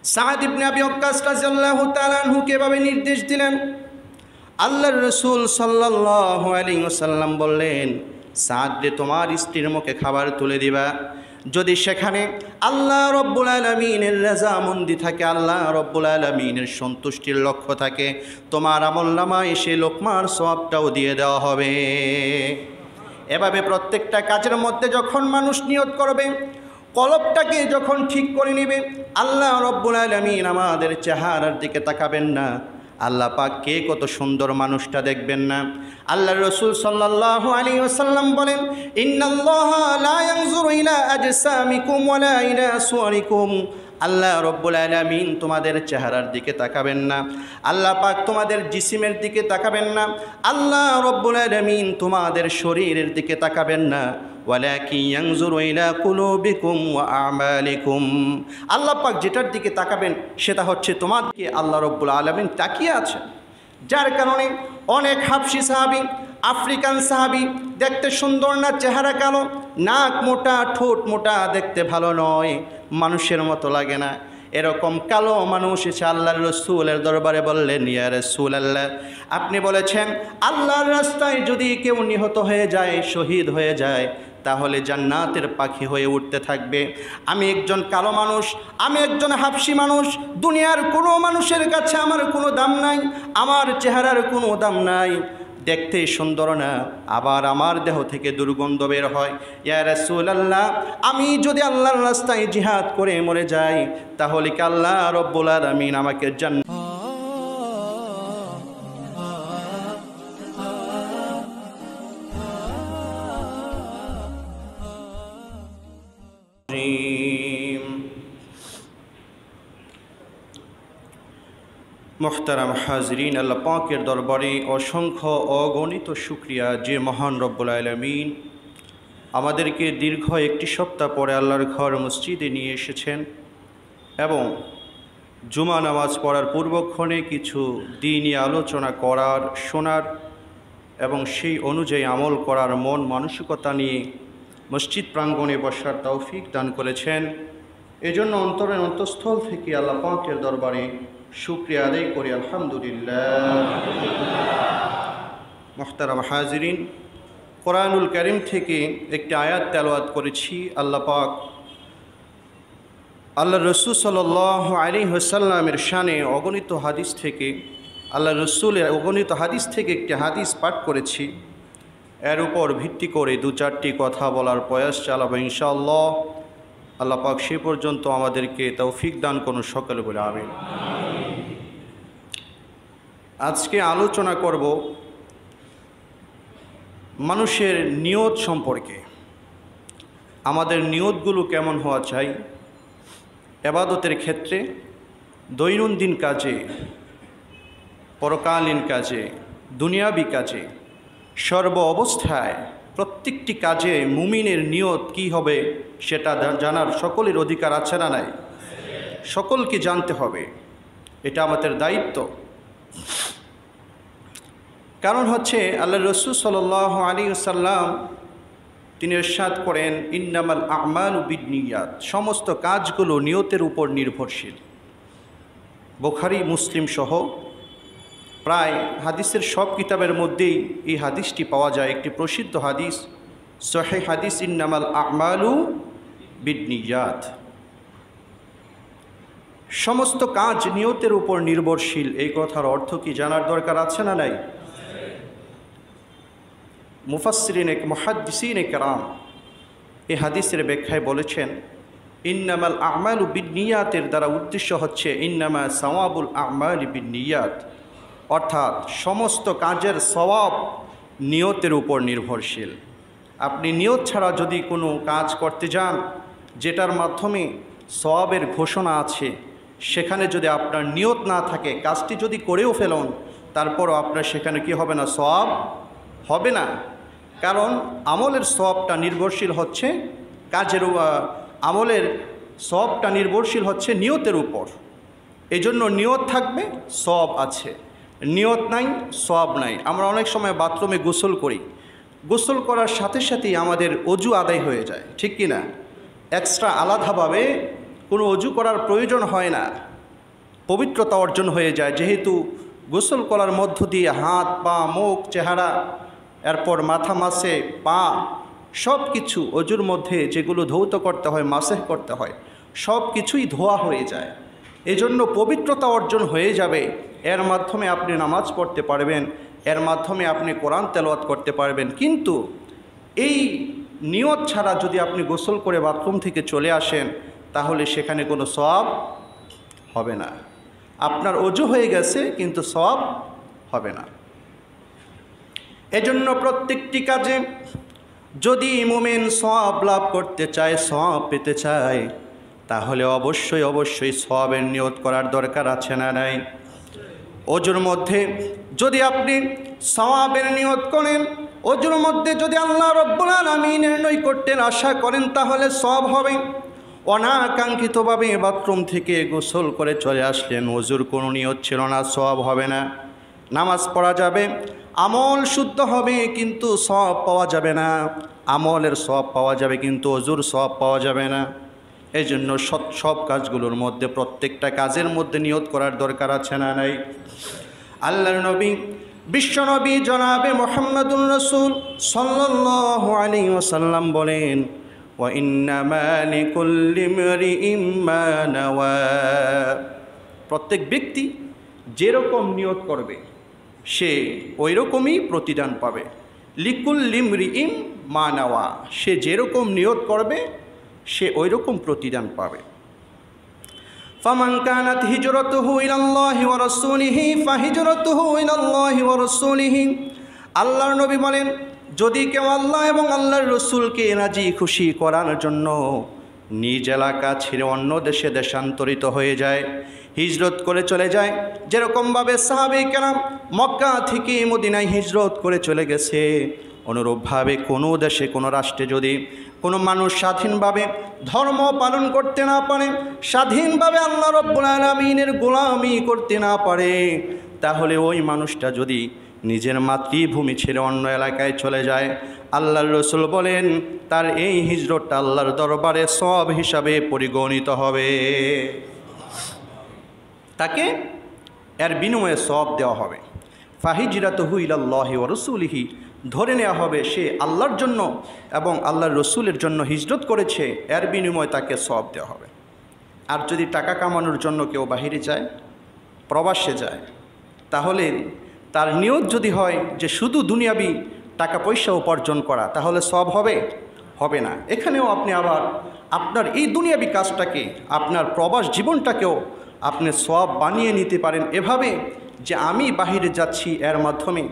সাদ ইবনে আবি ওয়াক্কাস রাদিয়াল্লাহু তাআলা আনহুকে এভাবে নির্দেশ দিলেন। আল্লাহর রাসূল সাল্লাল্লাহু আলাইহি ওয়াসাল্লাম বললেন, সাদ রে, তোমার স্ত্রীর মুখে খাবার তুলে দিবা। যদি সেখানে আল্লাহ রব্বুল আলামিনের রাজামন্দি থাকে, আল্লাহ রব্বুল আলামিনের সন্তুষ্টির লক্ষ্য থাকে, তোমার আমলনামায় সেই লোকমার সওয়াবটাও দিয়ে দেওয়া হবে। এভাবে প্রত্যেকটা কাজের মধ্যে যখন মানুষ নিয়ত করবে, কলবটাকে যখন ঠিক করে নেবে, আল্লাহ রব্বুল আলামিন আমাদের চেহারার দিকে তাকাবেন না, আল্লাহ পাক কে কত সুন্দর মানুষটা দেখবেন না। আল্লাহর রাসূল সাল্লাল্লাহু আলাইহি ওয়াসাল্লাম বলেন, ইন্নাল্লাহা লা ইয়ানজুরু ইলা আজসামিকুম ওয়ালা ইলা সুওয়ারিকুম। আল্লাহ রব্বুল আলামিন তোমাদের চেহারার দিকে তাকাবেন না, আল্লাহ পাক তোমাদের জিসিমের দিকে তাকাবেন না, আল্লাহ রব্বুল আলামিন তোমাদের শরীরের দিকে তাকাবেন না, ওয়ালাকিন ইয়ানজুরু ইলা কুলুবিকুম ওয়া আমালিকুম। আল্লাহ পাক যেটার দিকে তাকাবেন সেটা হচ্ছে তোমাদেরকে আল্লাহ রব্বুল আলামিন তাকিয়ে আছেন। যার কারণে অনেক হাবশি সাহাবী, আফ্রিকান সাহাবী দেখতে সুন্দর না, চেহারা কালো, নাক মোটা, ঠোঁট মোটা, দেখতে ভালো নয়, মানুষের মতো লাগে না, এরকম কালো মানুষ এসে আল্লাহর রাসূলের দরবারে বললেন, ইয়া রাসূলাল্লাহ, আপনি বলেছেন আল্লাহর রাস্তায় যদি কেউ নিহত হয়ে যায়, শহীদ হয়ে যায়, তাহলে জান্নাতের পাখি হয়ে উঠতে থাকবে। আমি একজন কালো মানুষ, আমি একজন হাবশি মানুষ, দুনিয়ার কোনো মানুষের কাছে আমার কোনো দাম নাই, আমার চেহারার কোনো দাম নাই, দেখতে সুন্দর না, আবার আমার দেহ থেকে দুর্গন্ধ বের হয়। ইয়া রাসূলুল্লাহ, আমি যদি আল্লাহর রাস্তায় জিহাদ করে মরে যাই, তাহলে কি আল্লাহ রব্বুল আলামিন আমাকে জান্নাত মুহতারাম হাজরিন, আল্লাহ পাকের দরবারে অসংখ্য অগণিত শুকরিয়া যে মহান রব্বুল আলামিন আমাদেরকে দীর্ঘ একটি সপ্তাহ পরে আল্লাহর ঘর মসজিদে নিয়ে এসেছেন এবং জুমা নামাজ পড়ার পূর্বক্ষণে কিছু দ্বীনি আলোচনা করার, শোনার এবং সেই অনুযায়ী আমল করার মন মানসিকতা নিয়ে মসজিদ প্রাঙ্গণে বসার তৌফিক দান করেছেন। এজন্য অন্তরের অন্তঃস্থল থেকে আল্লাহ পাকের দরবারে শুকরিয়া আদায় করি, আলহামদুলিল্লাহ। মুহতারাম হাজিরিন, কোরআনুল কারীম থেকে একটি আয়াত তেলাওয়াত করেছি। আল্লাহ পাক আল্লাহর রাসূল সাল্লাল্লাহু আলাইহি ওয়াসাল্লামের শানে অগণিত হাদিস থেকে, আল্লাহর রাসূলের অগণিত হাদিস থেকে একটি হাদিস পাঠ করেছি। এর উপর ভিত্তি করে দু চারটি কথা বলার প্রয়াস চালাবো ইনশাআল্লাহ। আল্লাহ পাক সে পর্যন্ত আমাদেরকে তৌফিক দান করুন, সকলে বলে আমিন। আজকে আলোচনা করব মানুষের নিয়ত সম্পর্কে। আমাদের নিয়তগুলো কেমন হওয়া চাই ইবাদতের ক্ষেত্রে, দৈনন্দিন কাজে, পরকালীন কাজে, দুনিয়াবি কাজে, সর্ব অবস্থায় প্রত্যেকটি কাজে মুমিনের নিয়ত কি হবে সেটা জানার সকলের অধিকার আছে না নাই? সকলকে জানতে হবে, এটা আমাদের দায়িত্ব। কারণ হচ্ছে আল্লাহর রাসূল সাল্লাল্লাহু আলাইহি ওয়াসাল্লাম তিনি ইরশাদ করেন, ইন্নামাল আমালু বিন্নিয়াত, সমস্ত কাজগুলো নিয়তের উপর নির্ভরশীল। বুখারী, মুসলিম সহ প্রায় হাদিসের সব কিতাবের মধ্যেই এই হাদিসটি পাওয়া যায়। একটি প্রসিদ্ধ হাদিস, সহিহ হাদিস, ইন্নামাল আমালু বিন্নিয়াত, সমস্ত কাজ নিয়তের উপর নির্ভরশীল। এই কথার অর্থ কি জানার দরকার আছে না নাই? মুফাসসিরিন, মুহাদ্দিসিন কেরাম এই হাদিসের ব্যাখ্যায় বলেছেন, ইন্নামাল আমালু বিন্নিয়াতের দ্বারা উদ্দেশ্য হচ্ছে ইন্নামা সাওয়াবুল আমালি বিন্নিয়াত, অর্থাৎ সমস্ত কাজের সওয়াব নিয়তের উপর নির্ভরশীল। আপনি নিয়ত ছাড়া যদি কোনো কাজ করতে যান যেটার মাধ্যমে সওয়াবের ঘোষণা আছে, সেখানে যদি আপনার নিয়ত না থাকে, কাজটি যদি করেও ফেলুন, তারপরও আপনার সেখানে কি হবে না? সওয়াব হবে না। কারণ আমলের সওয়াবটা নির্ভরশীল হচ্ছে আমলের সওয়াবটা নির্ভরশীল হচ্ছে নিয়তের উপর। এজন্য নিয়ত থাকবে, সওয়াব আছে, নিয়ত নাই, সওয়াব নাই। আমরা অনেক সময় বাথরুমে গোসল করি, গোসল করার সাথে সাথেই আমাদের অজু আদায় হয়ে যায়, ঠিক কি না? এক্সট্রা আলাদাভাবে কোনো অজু করার প্রয়োজন হয় না। পবিত্রতা অর্জন হয়ে যায়। যেহেতু গোসল করার মধ্য দিয়ে হাত পা মুখ চেহারা এরপর মাথা মাসে পা সব কিছু অজুর মধ্যে যেগুলো ধৌত করতে হয় মাসেহ করতে হয় সব কিছুই ধোয়া হয়ে যায়। এজন্য পবিত্রতা অর্জন হয়ে যাবে। এর মাধ্যমে আপনি নামাজ পড়তে পারবেন, এর মাধ্যমে আপনি কোরআন তেলাওয়াত করতে পারবেন। কিন্তু এই নিয়ত ছাড়া যদি আপনি গোসল করে বাথরুম থেকে চলে আসেন তাহলে সেখানে কোনো সওয়াব হবে না। আপনার অজু হয়ে গেছে কিন্তু সওয়াব হবে না। এজন্য প্রত্যেকটি কাজে যদি মুমিন সওয়াব লাভ করতে চায়, সওয়াব পেতে চায়, তাহলে অবশ্যই অবশ্যই সওয়াবের নিয়ত করার দরকার আছে না নাই? অজুর মধ্যে যদি আপনি সওয়াবের নিয়ত করেন, অজুর মধ্যে যদি আল্লাহ রব্বুল আলামিনের নৈকট্যের আশা করেন তাহলে সওয়াব হবে। অনাকাঙ্ক্ষিতভাবে বাথরুম থেকে গোসল করে চলে আসলেন, অজুর কোনো নিয়ত ছিল না, সওয়াব হবে না। নামাজ পড়া যাবে, আমল শুদ্ধ হবে কিন্তু সওয়াব পাওয়া যাবে না। আমলের সওয়াব পাওয়া যাবে কিন্তু অজুর সওয়াব পাওয়া যাবে না। এই জন্য সব কাজগুলোর মধ্যে প্রত্যেকটা কাজের মধ্যে নিয়ত করার দরকার আছে না নাই? আল্লাহর নবী বিশ্বনবী জনাবে মুহাম্মদুর রাসূল সাল্লাল্লাহু আলাইহি ওয়াসাল্লাম বলেন, ওয়া ইন্নামা লিকুল্লি ইমরিইম মা নাওয়া। প্রত্যেক ব্যক্তি যেরকম নিয়ত করবে সে ওই রকমই প্রতিদান পাবে। লিকুল্লি ইমরিইম মা নাওয়া, সে যেরকম নিয়ত করবে সে ওই রকম প্রতিদান পাবে। ফামান কানাত হিজরাতুহু ইলাল্লাহি ওয়া রাসূলিহি ফাহিজরাতুহু ইলাল্লাহি ওয়া রাসূলিহি। আল্লাহর নবী বলেন, যদি কেউ আল্লাহ এবং আল্লাহর রাসূলকে রাজি খুশি করার জন্য নিজ এলাকা ছেড়ে অন্য দেশে দেশান্তরিত হয়ে যায়, হিজরত করে চলে যায়, যেরকমভাবে সাহাবায়ে কেরাম মক্কা থেকে মদিনায় হিজরত করে চলে গেছে, অনুরূপভাবে কোনো দেশে কোনো রাষ্ট্রে যদি কোনো মানুষ স্বাধীনভাবে ধর্ম পালন করতে না পারে, স্বাধীনভাবে আল্লাহ রব্বুল আলামিনের গোলামি করতে না পারে, তাহলে ওই মানুষটা যদি নিজের মাতৃভূমি ছেড়ে অন্য এলাকায় চলে যায়, আল্লাহর রাসূল বলেন তার এই হিজরতটা আল্লাহর দরবারে সওয়াব হিসাবে পরিগণিত হবে। তাকে এর বিনিময়ে সওয়াব দেওয়া হবে। ফাহিজরাতুহু ইলাল্লাহি ওয়া রাসূলিহি, ধরে নেওয়া হবে সে আল্লাহর জন্য এবং আল্লাহর রসুলের জন্য হিজরত করেছে, এর বিনিময়ে তাকে সওয়াব দেওয়া হবে। আর যদি টাকা কামানোর জন্য কেউ বাহিরে যায়, প্রবাসে যায়, তাহলে তার নিয়ত যদি হয় যে শুধু দুনিয়াবি টাকা পয়সা উপার্জন করা, তাহলে সওয়াব হবে? হবে না। এখানেও আপনি আবার আপনার এই দুনিয়াবি কাজটাকে, আপনার প্রবাস জীবনটাকেও আপনি সওয়াব বানিয়ে নিতে পারেন এভাবে যে আমি বাহিরে যাচ্ছি, এর মাধ্যমে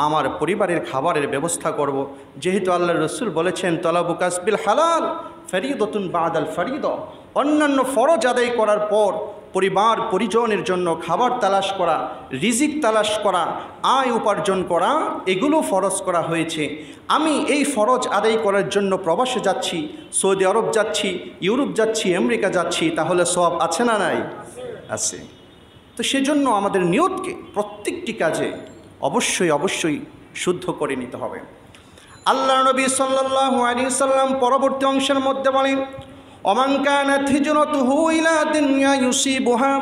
আমার পরিবারের খাবারের ব্যবস্থা করব। যেহেতু আল্লাহর রাসূল বলেছেন তলাবু কাসবিল হালাল ফরিদাতুন বাদাল ফরিদা, অন্যান্য ফরজ আদায় করার পর পরিবার পরিজনের জন্য খাবার তালাশ করা, রিজিক তালাশ করা, আয় উপার্জন করা, এগুলো ফরজ করা হয়েছে। আমি এই ফরজ আদায় করার জন্য প্রবাসে যাচ্ছি, সৌদি আরব যাচ্ছি, ইউরোপ যাচ্ছি, আমেরিকা যাচ্ছি, তাহলে সওয়াব আছে না নাই? আছে। তো সেজন্য আমাদের নিয়তকে প্রত্যেকটি কাজে অবশ্যই অবশ্যই শুদ্ধ করে নিতে হবে। আল্লাহ নবী সাল্লাল্লাহু আলাইহি ওয়াসাল্লাম পরবর্তী অংশের মধ্যে বলেন, ওমান কানাত হিজরাতুহু ইলা দুনিয়া ইউসিবুহা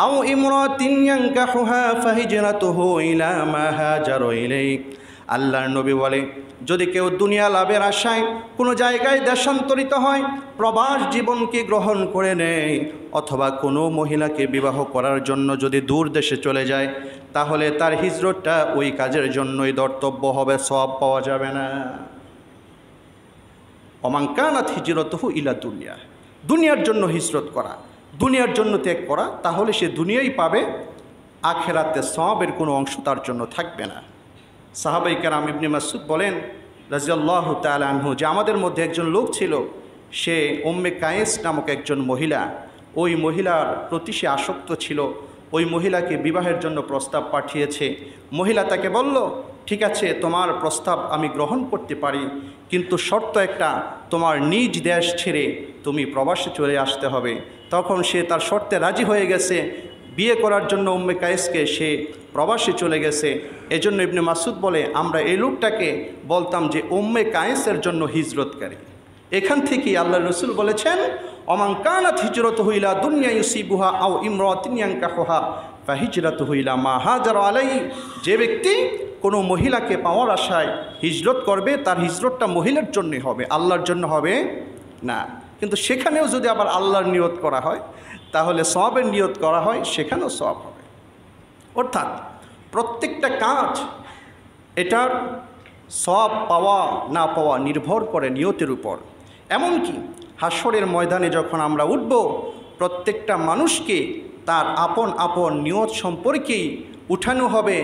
আও ইমরাতিন ইয়ানকাহুহা ফাহিজরাতুহু ইলা মা হাজারা ইলাইহি। আল্লাহর নবী বলে, যদি কেউ দুনিয়া লাভের আশায় কোনো জায়গায় দেশান্তরিত হয়, প্রবাস জীবনকে গ্রহণ করে নেয়, অথবা কোনো মহিলাকে বিবাহ করার জন্য যদি দূর দেশে চলে যায়, তাহলে তার হিজরতটা ওই কাজের জন্যই ধর্তব্য হবে, সওয়াব পাওয়া যাবে না। ওমান কানাত হিজরাতুহু ইলা দুনিয়া, দুনিয়ার জন্য হিজরত করা, দুনিয়ার জন্য ত্যাগ করা, তাহলে সে দুনিয়াই পাবে, আখিরাতে সওয়াবের কোনো অংশ তার জন্য থাকবে না। সাহাবায়ে কেরাম ইবনে মাসউদ বলেন রাদিয়াল্লাহু তাআলা আনহু যে আমাদের মধ্যে একজন লোক ছিল, সে উম্মে কায়েস নামক একজন মহিলা, ওই মহিলার প্রতি সে আসক্ত ছিল, ওই মহিলাকে বিবাহের জন্য প্রস্তাব পাঠিয়েছে। মহিলা তাকে বলল, ঠিক আছে তোমার প্রস্তাব আমি গ্রহণ করতে পারি, কিন্তু শর্ত একটা, তোমার নিজ দেশ ছেড়ে তুমি প্রবাসে চলে আসতে হবে। তখন সে তার শর্তে রাজি হয়ে গেছে, বিয়ে করার জন্য উম্মে কায়েসকে সে প্রবাসে চলে গেছে। এজন্য ইবনে মাসউদ বলে, আমরা এই লোকটাকে বলতাম যে উম্মে কায়েসের জন্য হিজরতকারী। এখান থেকে আল্লাহ রসুল বলেছেন, অমান কানাত হিজরতুহু ইলা দুনিয়া ইউসিবুহা আও ইমরাতিন ইয়ানকাহুহা ফাহিজরাতুহু ইলা মা হাজারা আলাইহি। যে ব্যক্তি কোনো মহিলাকে পাওয়ার আশায় হিজরত করবে, তার হিজরতটা মহিলার জন্যই হবে, আল্লাহর জন্য হবে না। কিন্তু সেখানেও যদি আবার আল্লাহর নিয়ত করা হয়, তাহলে সওয়াবের নিয়ত করা হয়, সেখানেও সওয়াব হবে। অর্থাৎ প্রত্যেকটা কাজ এটার সওয়াব পাওয়া না পাওয়া নির্ভর করে নিয়তের উপর। এমনকি হাসরের ময়দানে যখন আমরা উঠব, প্রত্যেকটা মানুষকে তার আপন আপন নিয়ত সম্পর্কেই উঠানো হবে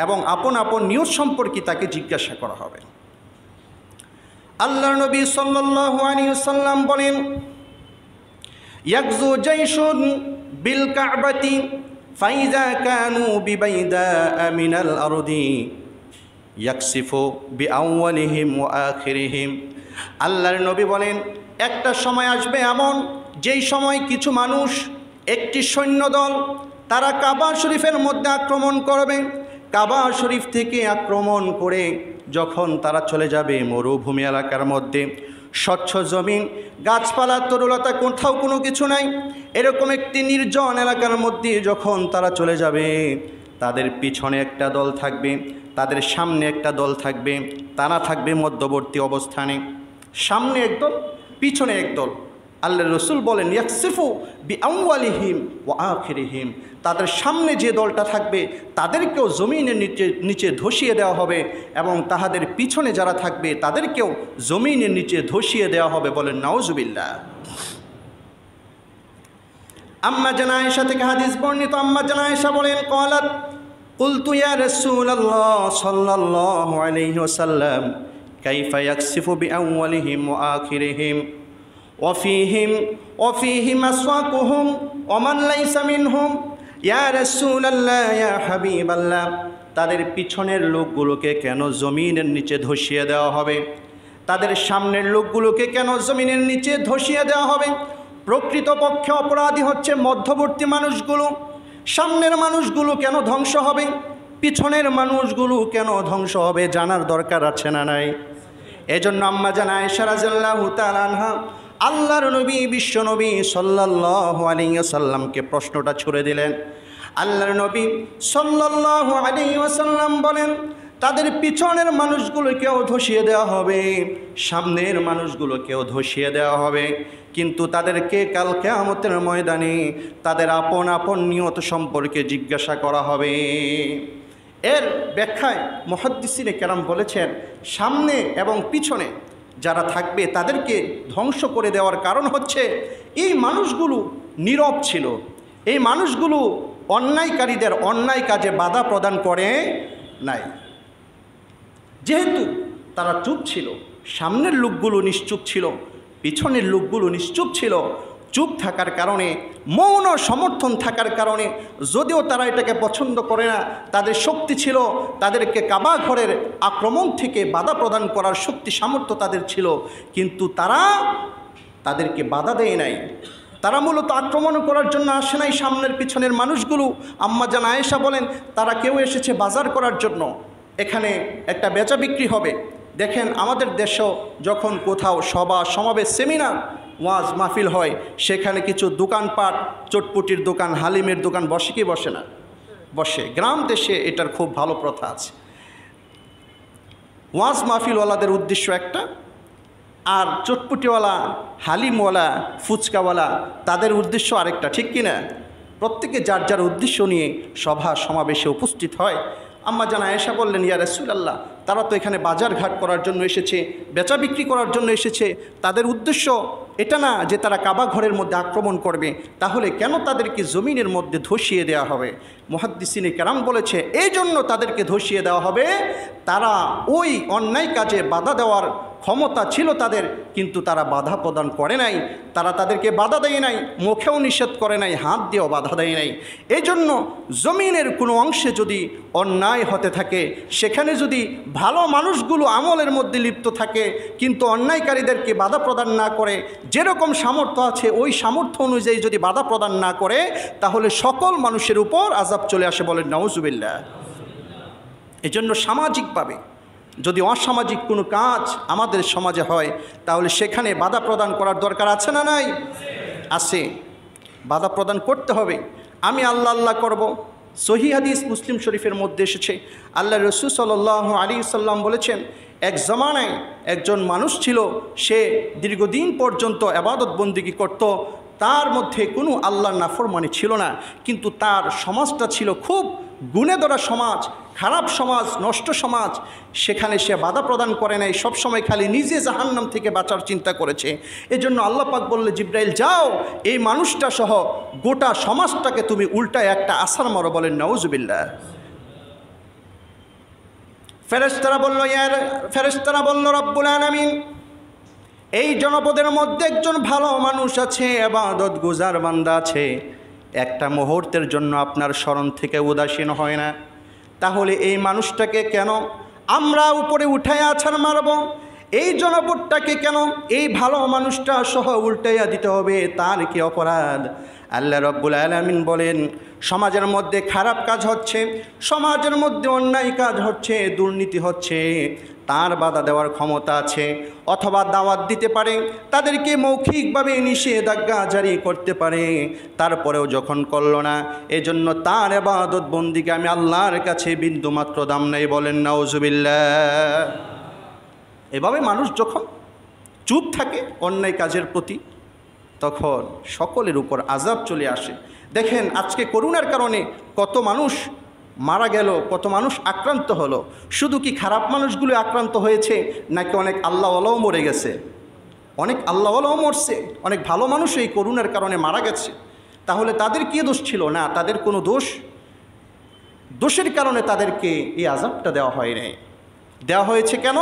এবং আপন আপন নিয়ত সম্পর্কে তাকে জিজ্ঞাসা করা হবে। আল্লাহর নবী সাল্লাল্লাহু আলাইহি ওয়াসাল্লাম বলেন, ইয়াগজু জাইশুন বিল কাবাতি ফাইজা কানু বিবাইদা মিনাল আরদি ইয়াকসিফু বিআউয়ালিহিম ওয়া আখিরিহিম। আল্লাহর নবী বলেন, একটা সময় আসবে এমন, যেই সময় কিছু মানুষ, একটি সৈন্যদল, তারা কাবা শরীফের মধ্যে আক্রমণ করবে। কাবা শরীফ থেকে আক্রমণ করে যখন তারা চলে যাবে মরুভূমি এলাকার মধ্যে, স্বচ্ছ জমিন, গাছপালা তরুলতা কোথাও কোনো কিছু নাই, এরকম একটি নির্জন এলাকার মধ্যে যখন তারা চলে যাবে, তাদের পিছনে একটা দল থাকবে, তাদের সামনে একটা দল থাকবে, তারা থাকবে মধ্যবর্তী অবস্থানে, সামনে একদল, পিছনে একদল। আল্লাহ রসুল বলেন, ইয়াকসিফু বিআউয়ালিহিম ওয়া আখিরিহিম। তাদের সামনে যে দলটা থাকবে তাদেরকেও জমিনের নিচে ধসিয়ে দেওয়া হবে, এবং তাহাদের পিছনে যারা থাকবে তাদেরকেও জমিনের নিচে ধসিয়ে দেওয়া হবে। বলেন নাউজুবিল্লাহ। আম্মা জান আয়েশা থেকে হাদিস বর্ণিত, আম্মা জান আয়েশা বলেন, ক্বালাত কুলতু ইয়া রাসূলুল্লাহ সাল্লাল্লাহু আলাইহি ওয়াসাল্লাম কাইফা ইয়াকসিফু বিআউয়ালিহিম ওয়া আখিরিহিম ওয়াফিহিম আসওয়াকুহুম ওয়া মান লাইসা মিনহুম। ইয়া রাসূলুল্লাহ, ইয়া হাবিবাল্লাহ, তাদের পিছনের লোকগুলোকে কেন জমিনের নিচে ধসিয়ে দেওয়া হবে? তাদের সামনের লোকগুলোকে কেন জমিনের নিচে ধসিয়ে দেওয়া হবে? প্রকৃতপক্ষে অপরাধী হচ্ছে মধ্যবর্তী মানুষগুলো। সামনের মানুষগুলো কেন ধ্বংস হবে? পিছনের মানুষগুলো কেন ধ্বংস হবে? জানার দরকার আছে না নাই? এজন্য আম্মা জান আয়েশা রাদিয়াল্লাহু তাআলা আনহা আল্লাহর নবী, বিশ্ব নবী সাল্লাল্লাহু আলাইহি ওয়াসাল্লামকে প্রশ্নটা ছুড়ে দিলেন। আল্লাহর নবী সাল্লাল্লাহু আলাইহি ওয়াসাল্লাম বলেন, তাদের পিছনের মানুষগুলোকেও ধসিয়ে দেওয়া হবে, সামনের মানুষগুলোকেও ধসিয়ে দেওয়া হবে, কিন্তু তাদেরকে কাল কিয়ামতের ময়দানে তাদের আপন আপন নিয়ত সম্পর্কে জিজ্ঞাসা করা হবে। এর ব্যাখ্যায় মুহাদ্দিসিনে কেরাম বলেছেন, সামনে এবং পিছনে যারা থাকবে তাদেরকে ধ্বংস করে দেওয়ার কারণ হচ্ছে, এই মানুষগুলো নীরব ছিল, এই মানুষগুলো অন্যায়কারীদের অন্যায় কাজে বাধা প্রদান করে নাই। যেহেতু তারা চুপ ছিল, সামনের লোকগুলো নিশ্চুপ ছিল, পিছনের লোকগুলো নিশ্চুপ ছিল, চুপ থাকার কারণে, মৌন সমর্থন থাকার কারণে, যদিও তারা এটাকে পছন্দ করে না, তাদের শক্তি ছিল, তাদেরকে কাবা ঘরের আক্রমণ থেকে বাধা প্রদান করার শক্তি সামর্থ্য তাদের ছিল, কিন্তু তারা তাদেরকে বাধা দেয় নাই। তারা মূলত আক্রমণ করার জন্য আসে নাই সামনের পিছনের মানুষগুলো। আম্মা জান আয়েশা বলেন, তারা কেউ এসেছে বাজার করার জন্য, এখানে একটা বেচা বিক্রি হবে। দেখেন আমাদের দেশেও যখন কোথাও সভা সমাবেশ সেমিনার ওয়াজ মাহফিল হয়, সেখানে কিছু দোকানপাট, চটপুটির দোকান, হালিমের দোকান বসে কি বসে না? বসে। গ্রাম দেশে এটার খুব ভালো প্রথা আছে। ওয়াজ মাহফিলওয়ালাদের উদ্দেশ্য একটা, আর চটপুটিওয়ালা, হালিমওয়ালা, ফুচকাওয়ালা তাদের উদ্দেশ্য আরেকটা, ঠিক কিনা? প্রত্যেকে যার যার উদ্দেশ্য নিয়ে সভা সমাবেশে উপস্থিত হয়। আম্মা জান আয়েশা বললেন, ইয়া রাসূলুল্লাহ, তারা তো এখানে বাজার ঘাট করার জন্য এসেছে, বেচা বিক্রি করার জন্য এসেছে, তাদের উদ্দেশ্য এটা না যে তারা কাবা ঘরের মধ্যে আক্রমণ করবে, তাহলে কেন তাদেরকে জমিনের মধ্যে ধসিয়ে দেওয়া হবে? মুহাদ্দিসিনে কেরাম বলেছে, এই জন্য তাদেরকে ধসিয়ে দেওয়া হবে, তারা ওই অন্যায় কাজে বাধা দেওয়ার ক্ষমতা ছিল তাদের, কিন্তু তারা বাধা প্রদান করে নাই, তারা তাদেরকে বাধা দেয় নাই, মুখেও নিষেধ করে নাই, হাত দিয়েও বাধা দেয় নাই। এই জন্য জমিনের কোনো অংশে যদি অন্যায় হতে থাকে, সেখানে যদি ভালো মানুষগুলো আমলের মধ্যে লিপ্ত থাকে, কিন্তু অন্যায়কারীদেরকে বাধা প্রদান না করে, যেরকম সামর্থ্য আছে ওই সামর্থ্য অনুযায়ী যদি বাধা প্রদান না করে, তাহলে সকল মানুষের উপর আযাব চলে আসে। বলেন নাউজুবিল্লাহ। এজন্য সামাজিকভাবে যদি অসামাজিক কোনো কাজ আমাদের সমাজে হয় তাহলে সেখানে বাধা প্রদান করার দরকার আছে না নাই? আছে, বাধা প্রদান করতে হবে। আমি আল্লাহ আল্লাহ করব, সহিহ হাদিস মুসলিম শরীফের মধ্যে এসেছে, আল্লাহ রসুল সাল্লাল্লাহু আলাইহি সাল্লাম বলেছেন, এক জমানায় একজন মানুষ ছিল, সে দীর্ঘদিন পর্যন্ত ইবাদত বন্দেগী করত, তার মধ্যে কোনো আল্লাহর নাফরমানি ছিল না, কিন্তু তার সমাজটা ছিল খুব গুণে ধরা সমাজ, খারাপ সমাজ, নষ্ট সমাজ। সেখানে সে বাধা প্রদান করে নাই, সবসময় খালি নিজে জাহান্নাম থেকে বাঁচার চিন্তা করেছে। এজন্য আল্লাহ পাক বললে, জিব্রাইল যাও এই মানুষটা সহ গোটা সমাজটাকে তুমি উল্টায় একটা আছাড় মারো। বলেন নাউজুবিল্লাহ। ফেরেশতারা বলল রব্বুল আলামিন, এই জনপদের মধ্যে একজন ভালো মানুষ আছে, ইবাদত গুজার বান্দা আছে, একটা মুহূর্তের জন্য আপনার স্মরণ থেকে উদাসীন হয় না, তাহলে এই মানুষটাকে কেন আমরা উপরে উঠায় আছাড় মারব? এই জনপদটাকে কেন এই ভালো মানুষটা সহ উল্টাইয়া দিতে হবে? তার কি অপরাধ? আল্লাহ রব্বুল আলামিন বলেন, সমাজের মধ্যে খারাপ কাজ হচ্ছে, সমাজের মধ্যে অন্যায় কাজ হচ্ছে, দুর্নীতি হচ্ছে, তার বাধা দেওয়ার ক্ষমতা আছে, অথবা দাওয়াত দিতে পারে, তাদেরকে মৌখিকভাবে নিষেধাজ্ঞা জারি করতে পারে, তারপরেও যখন করল না, এজন্য তার ইবাদত বন্দিকে আমি আল্লাহর কাছে বিন্দুমাত্র দাম নেই। বলেন নাউজুবিল্লাহ। এভাবে মানুষ যখন চুপ থাকে অন্যায় কাজের প্রতি, তখন সকলের উপর আযাব চলে আসে। দেখেন আজকে করোনার কারণে কত মানুষ মারা গেল, কত মানুষ আক্রান্ত হলো। শুধু কি খারাপ মানুষগুলো আক্রান্ত হয়েছে, নাকি অনেক আল্লাহওয়ালাও মরে গেছে? অনেক আল্লাহওয়ালাও মরছে, অনেক ভালো মানুষ এই করোনার কারণে মারা গেছে। তাহলে তাদের কি দোষ ছিল? না, তাদের কোনো দোষের কারণে তাদেরকে এই আযাবটা দেওয়া হয় নাই। দেওয়া হয়েছে কেন?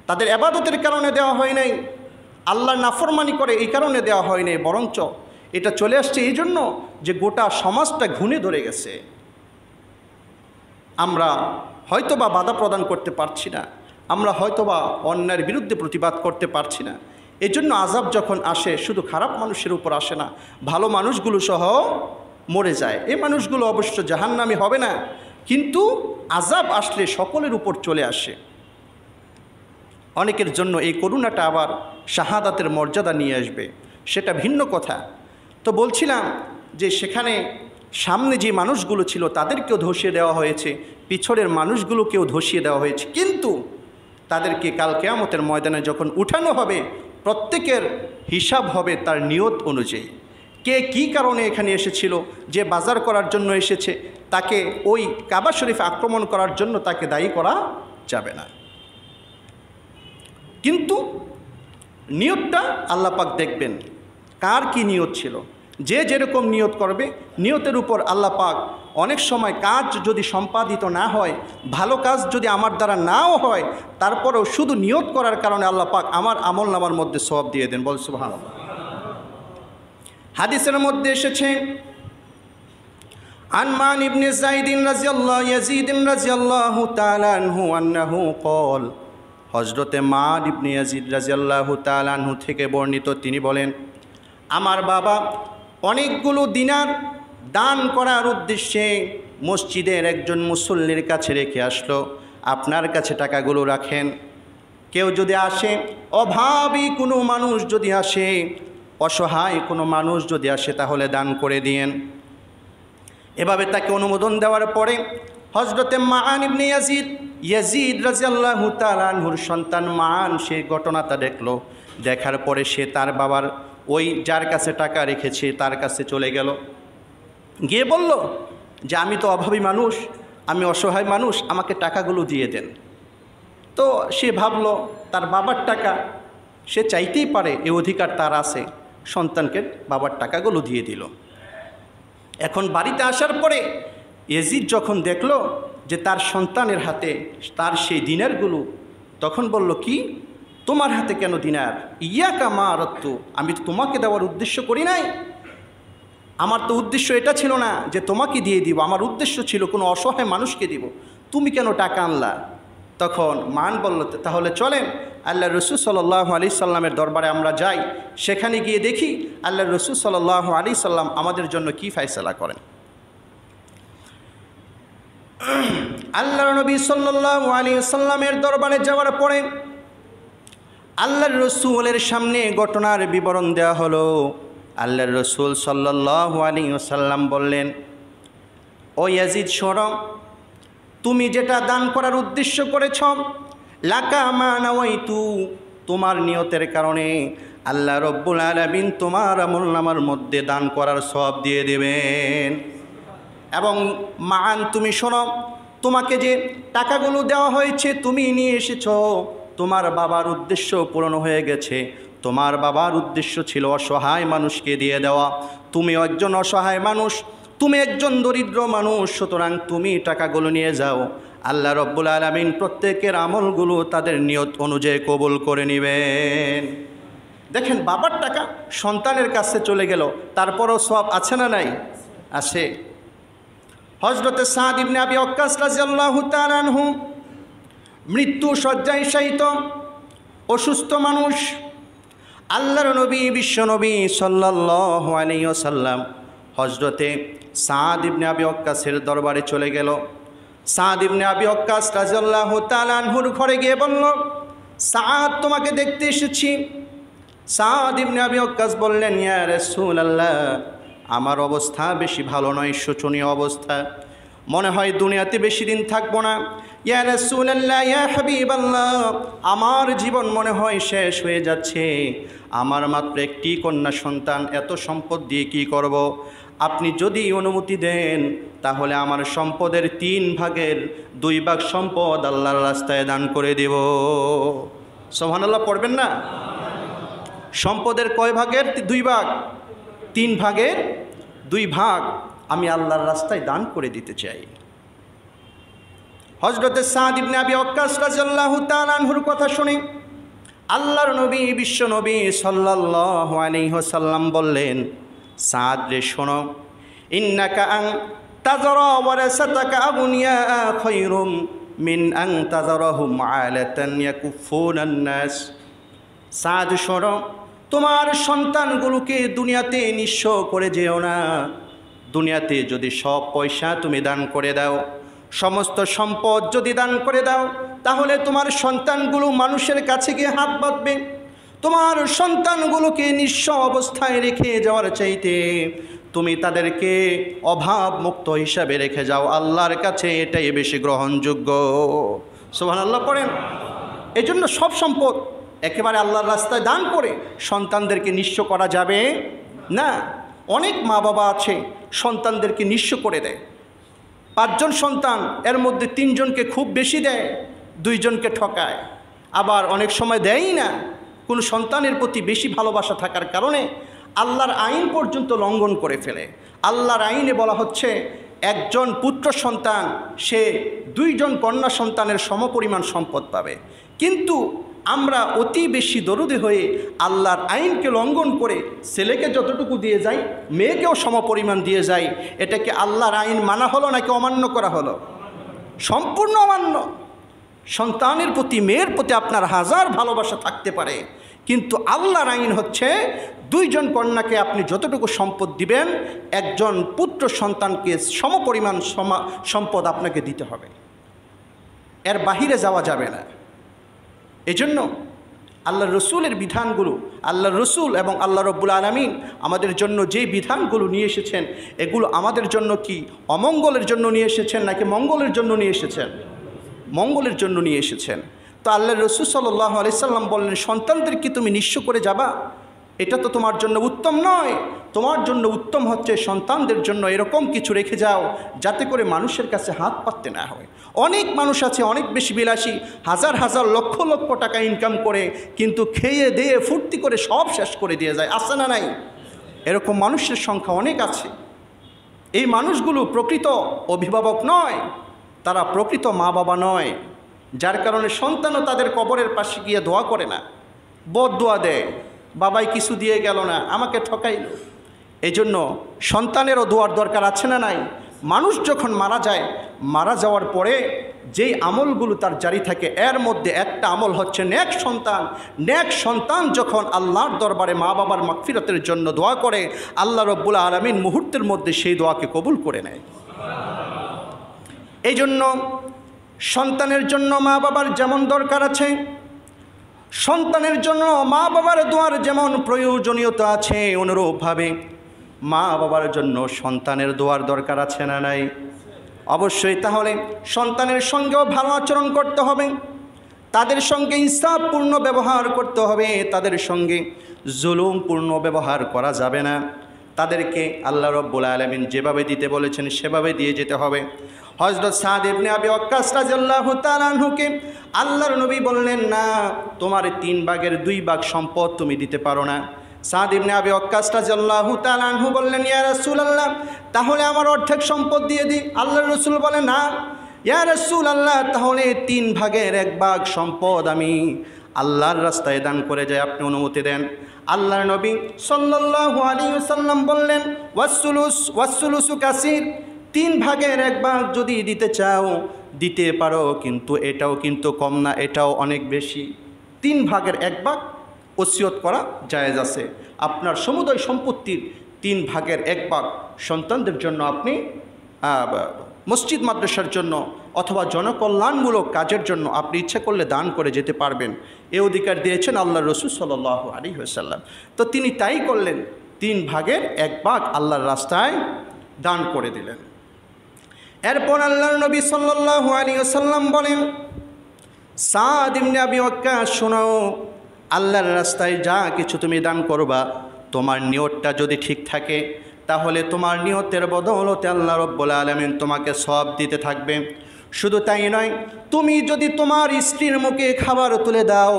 তাদের ইবাদতের কারণে দেওয়া হয় নাই, আল্লাহর নাফরমানি করে এই কারণে দেওয়া হয় নাই, বরঞ্চ এটা চলে আসছে এই জন্য যে গোটা সমাজটা ঘুণে ধরে গেছে। আমরা হয়তোবা বাধা প্রদান করতে পারছি না, আমরা হয়তোবা অন্যায়ের বিরুদ্ধে প্রতিবাদ করতে পারছি না। এজন্য আযাব যখন আসে শুধু খারাপ মানুষের উপর আসে না, ভালো মানুষগুলো সহ মরে যায়। এই মানুষগুলো অবশ্য জাহান্নামী হবে না, কিন্তু আযাব আসলে সকলের উপর চলে আসে। অনেকের জন্য এই করুণাটা আবার শাহাদাতের মর্যাদা নিয়ে আসবে, সেটা ভিন্ন কথা। তো বলছিলাম যে সেখানে সামনে যে মানুষগুলো ছিল তাদেরকেও ধসিয়ে দেওয়া হয়েছে, পিছনের মানুষগুলোকেও ধসিয়ে দেওয়া হয়েছে, কিন্তু তাদেরকে কাল কিয়ামতের ময়দানে যখন উঠানো হবে, প্রত্যেকের হিসাব হবে তার নিয়ত অনুযায়ী। কে কী কারণে এখানে এসেছিল, যে বাজার করার জন্য এসেছে, তাকে ওই কাবা শরীফ আক্রমণ করার জন্য তাকে দায়ী করা যাবে না। কিন্তু নিয়তটা আল্লাহ পাক দেখবেন কার কি নিয়ত ছিল। যে যেরকম নিয়ত করবে, নিয়তের উপর আল্লাহ পাক অনেক সময় কাজ যদি সম্পাদিত না হয়, ভালো কাজ যদি আমার দ্বারা নাও হয়, তারপরেও শুধু নিয়ত করার কারণে আল্লাহ পাক আমার আমলনামার মধ্যে সওয়াব দিয়ে দেন। বল সুবহানাল্লাহ। হাদিসের মধ্যে এসেছে, আনমান ইবনে ইয়াজিদ রাদিয়াল্লাহু তাআলা আনহু আন্নাহু ক্বাল, হযরতে মান ইবনে ইয়াজিদ রাদিয়াল্লাহু তাআলা আনহু থেকে বর্ণিত, তিনি বলেন, আমার বাবা অনেকগুলো দিনার দান করার উদ্দেশ্যে মসজিদের একজন মুসল্লির কাছে রেখে আসলো। আপনার কাছে টাকাগুলো রাখেন, কেউ যদি আসে, অভাবী কোনো মানুষ যদি আসে, অসহায় কোনো মানুষ যদি আসে, তাহলে দান করে দিয়েন। এভাবে তাকে অনুমোদন দেওয়ার পরে হযরতে মান ইবনে ইয়াজিদ রাদিয়াল্লাহু তাআলা আনহুর সন্তান মান সেই ঘটনাটা দেখলো। দেখার পরে সে তার বাবার ওই যার কাছে টাকা রেখেছে তার কাছে চলে গেল, গিয়ে বলল যে আমি তো অভাবী মানুষ, আমি অসহায় মানুষ, আমাকে টাকাগুলো দিয়ে দেন। তো সে ভাবলো তার বাবার টাকা, সে চাইতেই পারে, এ অধিকার তার আছে, সন্তানকে বাবার টাকাগুলো দিয়ে দিল। এখন বাড়িতে আসার পরে ইয়াজিদ যখন দেখলো যে তার সন্তানের হাতে তার সেই দিনারগুলো, তখন বলল, কি তোমার হাতে কেন দিনার? ইয়াকা মা আরাদতু, আমি তো তোমাকে দেওয়ার উদ্দেশ্য করি নাই, আমার তো উদ্দেশ্য এটা ছিল না যে তোমাকে দিয়ে দিব, আমার উদ্দেশ্য ছিল কোনো অসহায় মানুষকে দিব, তুমি কেন টাকা আনলা? তখন মান বলল, তাহলে চলেন আল্লাহ রসুল সাল্লাল্লাহু আলাইহি সাল্লামের দরবারে আমরা যাই, সেখানে গিয়ে দেখি আল্লাহ রসুল সাল্লাল্লাহু আলাইহি সাল্লাম আমাদের জন্য কি ফয়সালা করেন। আল্লাহর নবী সাল্লাল্লাহু আলাইহি ওয়াসাল্লামের দরবারে যাওয়ার পরে আল্লাহর রসুলের সামনে ঘটনার বিবরণ দেওয়া হলো। আল্লাহর রসুল সাল্লাল্লাহু আলাইহি ওয়াসাল্লাম বললেন, ও ইয়াজিদ, শোনো, তুমি যেটা দান করার উদ্দেশ্য করেছ, লাকা মা নাওয়াইতু, তোমার নিয়তের কারণে আল্লাহ রব্বুল আলামিন তোমার আমলনামার মধ্যে দান করার সওয়াব দিয়ে দেবেন। এবং মান, তুমি শোনো, তোমাকে যে টাকাগুলো দেওয়া হয়েছে তুমি নিয়ে এসেছো, তোমার বাবার উদ্দেশ্য পূরণ হয়ে গেছে। তোমার বাবার উদ্দেশ্য ছিল অসহায় মানুষকে দিয়ে দেওয়া। তুমি একজন অসহায় মানুষ, তুমি একজন দরিদ্র মানুষ, সুতরাং তুমি টাকাগুলো নিয়ে যাও। আল্লাহ রব্বুল আলামিন প্রত্যেকের আমলগুলো তাদের নিয়ত অনুযায়ী কবুল করে নেবেন। দেখেন, বাবার টাকা সন্তানের কাছে চলে গেল, তারপরও সওয়াব আছে না নাই? আছে। হযরতে সাদ ইবনে আবি ওয়াক্কাস রাদিয়াল্লাহু তাআলা আনহু মৃত্যু শয্যায় শায়িত অসুস্থ মানুষ। আল্লাহর নবী বিশ্বনবী সাল্লাল্লাহু আলাইহি ওয়াসাল্লাম হযরতে সাদ ইবনে আবি ওয়াক্কাসের দরবারে চলে গেল। সাদ ইবনে আবি ওয়াক্কাস রাদিয়াল্লাহু তাআলা আনহুর ঘরে গিয়ে বলল, সাদ, তোমাকে দেখতে এসেছি। সাদ ইবনে আবি ওয়াক্কাস বললেন, ইয়া রাসূলুল্লাহ, আমার অবস্থা বেশি ভালো নয়, শোচনীয় অবস্থা, মনে হয় দুনিয়াতে বেশি দিন থাকবো না। ইয়া রাসূলুল্লাহ, ইয়া হাবিবাল্লাহ, আমার জীবন মনে হয় শেষ হয়ে যাচ্ছে। আমার মাত্র একটি কন্যা সন্তান, এত সম্পদ দিয়ে কি করব? আপনি যদি অনুমতি দেন তাহলে আমার সম্পদের 3 ভাগের 2 ভাগ সম্পদ আল্লাহর রাস্তায় দান করে দেব। সুবহানাল্লাহ পড়বেন না? সম্পদের কয় ভাগের 2 ভাগ? 3 ভাগের 2 ভাগ আমি আল্লাহর রাস্তায় দান করে দিতে চাই। হযরতে সাদ ইবনে আবি ওয়াক্কাস রাদিয়াল্লাহু তাআলা আনহুর কথা শুনে আল্লাহর নবী বিশ্বনবী সাল্লাল্লাহু আলাইহি ওয়াসাল্লাম বললেন, সাদ রে, শোনো, ইন্নাকা আন তাযরা ওয়ারাসাতাকা আবনিয়া খায়রুম মিন আন তাযরাহুম আলাতান ইয়াকুফুনান নাস। সাদ, শোনো, তোমার সন্তানগুলোকে দুনিয়াতে নিঃস্ব করে যেও না। দুনিয়াতে যদি সব পয়সা তুমি দান করে দাও, সমস্ত সম্পদ যদি দান করে দাও, তাহলে তোমার সন্তানগুলো মানুষের কাছে গিয়ে হাত বাঁধবে। তোমার সন্তানগুলোকে নিঃস্ব অবস্থায় রেখে যাওয়ার চাইতে তুমি তাদেরকে অভাব মুক্ত হিসাবে রেখে যাও, আল্লাহর কাছে এটাই বেশি গ্রহণযোগ্য। সুবহানাল্লাহ পড়েন। এই জন্য সব সম্পদ একেবারে আল্লাহর রাস্তায় দান করে সন্তানদেরকে নিঃস্ব করা যাবে না। অনেক মা বাবা আছে সন্তানদেরকে নিঃস্ব করে দেয়। 5 জন সন্তান, এর মধ্যে 3 জনকে খুব বেশি দেয়, 2 জনকে ঠকায়। আবার অনেক সময় দেয়ই না। কোনো সন্তানের প্রতি বেশি ভালোবাসা থাকার কারণে আল্লাহর আইন পর্যন্ত লঙ্ঘন করে ফেলে। আল্লাহর আইনে বলা হচ্ছে, একজন পুত্র সন্তান সে 2 জন কন্যা সন্তানের সমপরিমাণ সম্পদ পাবে। কিন্তু আমরা অতি বেশি দরুদী হয়ে আল্লাহর আইনকে লঙ্ঘন করে ছেলেকে যতটুকু দিয়ে যাই, মেয়েকেও সমপরিমাণ দিয়ে যাই। এটাকে আল্লাহর আইন মানা হলো নাকি অমান্য করা হলো? সম্পূর্ণ অমান্য। সন্তানের প্রতি, মেয়ের প্রতি আপনার হাজার ভালোবাসা থাকতে পারে, কিন্তু আল্লাহর আইন হচ্ছে 2 জন কন্যাকে আপনি যতটুকু সম্পদ দিবেন, একজন পুত্র সন্তানকে সমপরিমাণ সম্পদ আপনাকে দিতে হবে। এর বাহিরে যাওয়া যাবে না। এজন্য আল্লাহর রসুলের বিধানগুলো, আল্লাহর রসুল এবং আল্লাহ রব্বুল আলামিন আমাদের জন্য যেই বিধানগুলো নিয়ে এসেছেন, এগুলো আমাদের জন্য কি অমঙ্গলের জন্য নিয়ে এসেছেন নাকি মঙ্গলের জন্য নিয়ে এসেছেন? মঙ্গলের জন্য নিয়ে এসেছেন। তো আল্লাহর রসুল সাল্লাল্লাহু আলাইহি সাল্লাম বললেন, সন্তানদের কি তুমি নিঃস্ব করে যাবা? এটা তো তোমার জন্য উত্তম নয়। তোমার জন্য উত্তম হচ্ছে সন্তানদের জন্য এরকম কিছু রেখে যাও যাতে করে মানুষের কাছে হাত পাততে না হয়। অনেক মানুষ আছে অনেক বেশি বিলাসী, হাজার হাজার লক্ষ লক্ষ টাকা ইনকাম করে, কিন্তু খেয়ে দিয়ে ফুর্তি করে সব শেষ করে দিয়ে যায়। আছে না নাই? এরকম মানুষের সংখ্যা অনেক আছে। এই মানুষগুলো প্রকৃত অভিভাবক নয়, তারা প্রকৃত মা বাবা নয়, যার কারণে সন্তানও তাদের কবরের পাশে গিয়ে দোয়া করে না, বদদোয়া দেয়, বাবাই কিছু দিয়ে গেল না, আমাকে ঠকাইল। এই জন্য সন্তানেরও দোয়ার দরকার আছে না নাই? মানুষ যখন মারা যায়, মারা যাওয়ার পরে যেই আমলগুলো তার জারি থাকে, এর মধ্যে একটা আমল হচ্ছে নেক সন্তান। নেক সন্তান যখন আল্লাহর দরবারে মা বাবার মাগফিরাতের জন্য দোয়া করে, আল্লাহ রব্বুল আলামিন মুহূর্তের মধ্যে সেই দোয়াকে কবুল করে নেয়। এই জন্য সন্তানের জন্য মা বাবার যেমন দরকার আছে, সন্তানের জন্য মা বাবার দোয়ার যেমন প্রয়োজনীয়তা আছে, অনুরূপভাবে মা বাবার জন্য সন্তানের দোয়ার দরকার আছে না নাই? অবশ্যই। তাহলে সন্তানের সঙ্গেও ভালো আচরণ করতে হবে, তাদের সঙ্গে ইনসাফপূর্ণ ব্যবহার করতে হবে, তাদের সঙ্গে জুলুমপূর্ণ ব্যবহার করা যাবে না। তাদেরকে আল্লাহ রাব্বুল আলামিন যেভাবে দিতে বলেছেন সেভাবে দিয়ে যেতে হবে। হযরত সাদ ইবনে আবি ওয়াক্কাস রাদিয়াল্লাহু তাআলা আনহুকে আল্লাহর নবী বললেন, না, তোমার 3 ভাগের 2 ভাগ সম্পদ তুমি দিতে পারো না। সাদ ইবনে আবি ওয়াক্কাস রাদিয়াল্লাহু তাআলা আনহু বললেন, ইয়া রাসূলুল্লাহ, তাহলে আমার অর্ধেক সম্পদ দিয়ে দিই। আল্লাহর রাসূল বলেন, না ইয়া রাসূলুল্লাহ, তাহলে 3 ভাগের 1 ভাগ সম্পদ আমি আল্লাহর রাস্তায় দান করে যাই, আপনি অনুমতি দেন। আল্লাহর নবী সাল্লাল্লাহু আলাইহি ওয়াসাল্লাম বললেন, ওয়াসসুলুসু কাসীর, 3 ভাগের 1 ভাগ যদি দিতে চাও দিতে পারো, কিন্তু এটাও কিন্তু কম না, এটাও অনেক বেশি। 3 ভাগের 1 ভাগ ওসিয়ত করা জায়েজ আছে। আপনার সমুদয় সম্পত্তির 3 ভাগের 1 ভাগ সন্তানদের জন্য আপনি মসজিদ মাদ্রাসার জন্য অথবা জনকল্যাণমূলক কাজের জন্য আপনি ইচ্ছা করলে দান করে যেতে পারবেন। এ অধিকার দিয়েছেন আল্লাহর রাসূল সাল্লাল্লাহু আলাইহি ওয়াসাল্লাম। তো তিনি তাই করলেন, 3 ভাগের 1 ভাগ আল্লাহর রাস্তায় দান করে দিলেন। এরপর আল্লাহর নবী সাল্লাল্লাহু আলাইহি ওয়াসাল্লাম বলেন, সাদ ইবনে আবি ওয়াক্কাস, শোনো, আল্লাহর রাস্তায় যা কিছু তুমি দান করবা, তোমার নিয়তটা যদি ঠিক থাকে তাহলে তোমার নিয়তের বদৌলতে আল্লাহ রাব্বুল আলামিন তোমাকে সওয়াব দিতে থাকবে। শুধু তাই নয়, তুমি যদি তোমার স্ত্রীর মুখে খাবার তুলে দাও,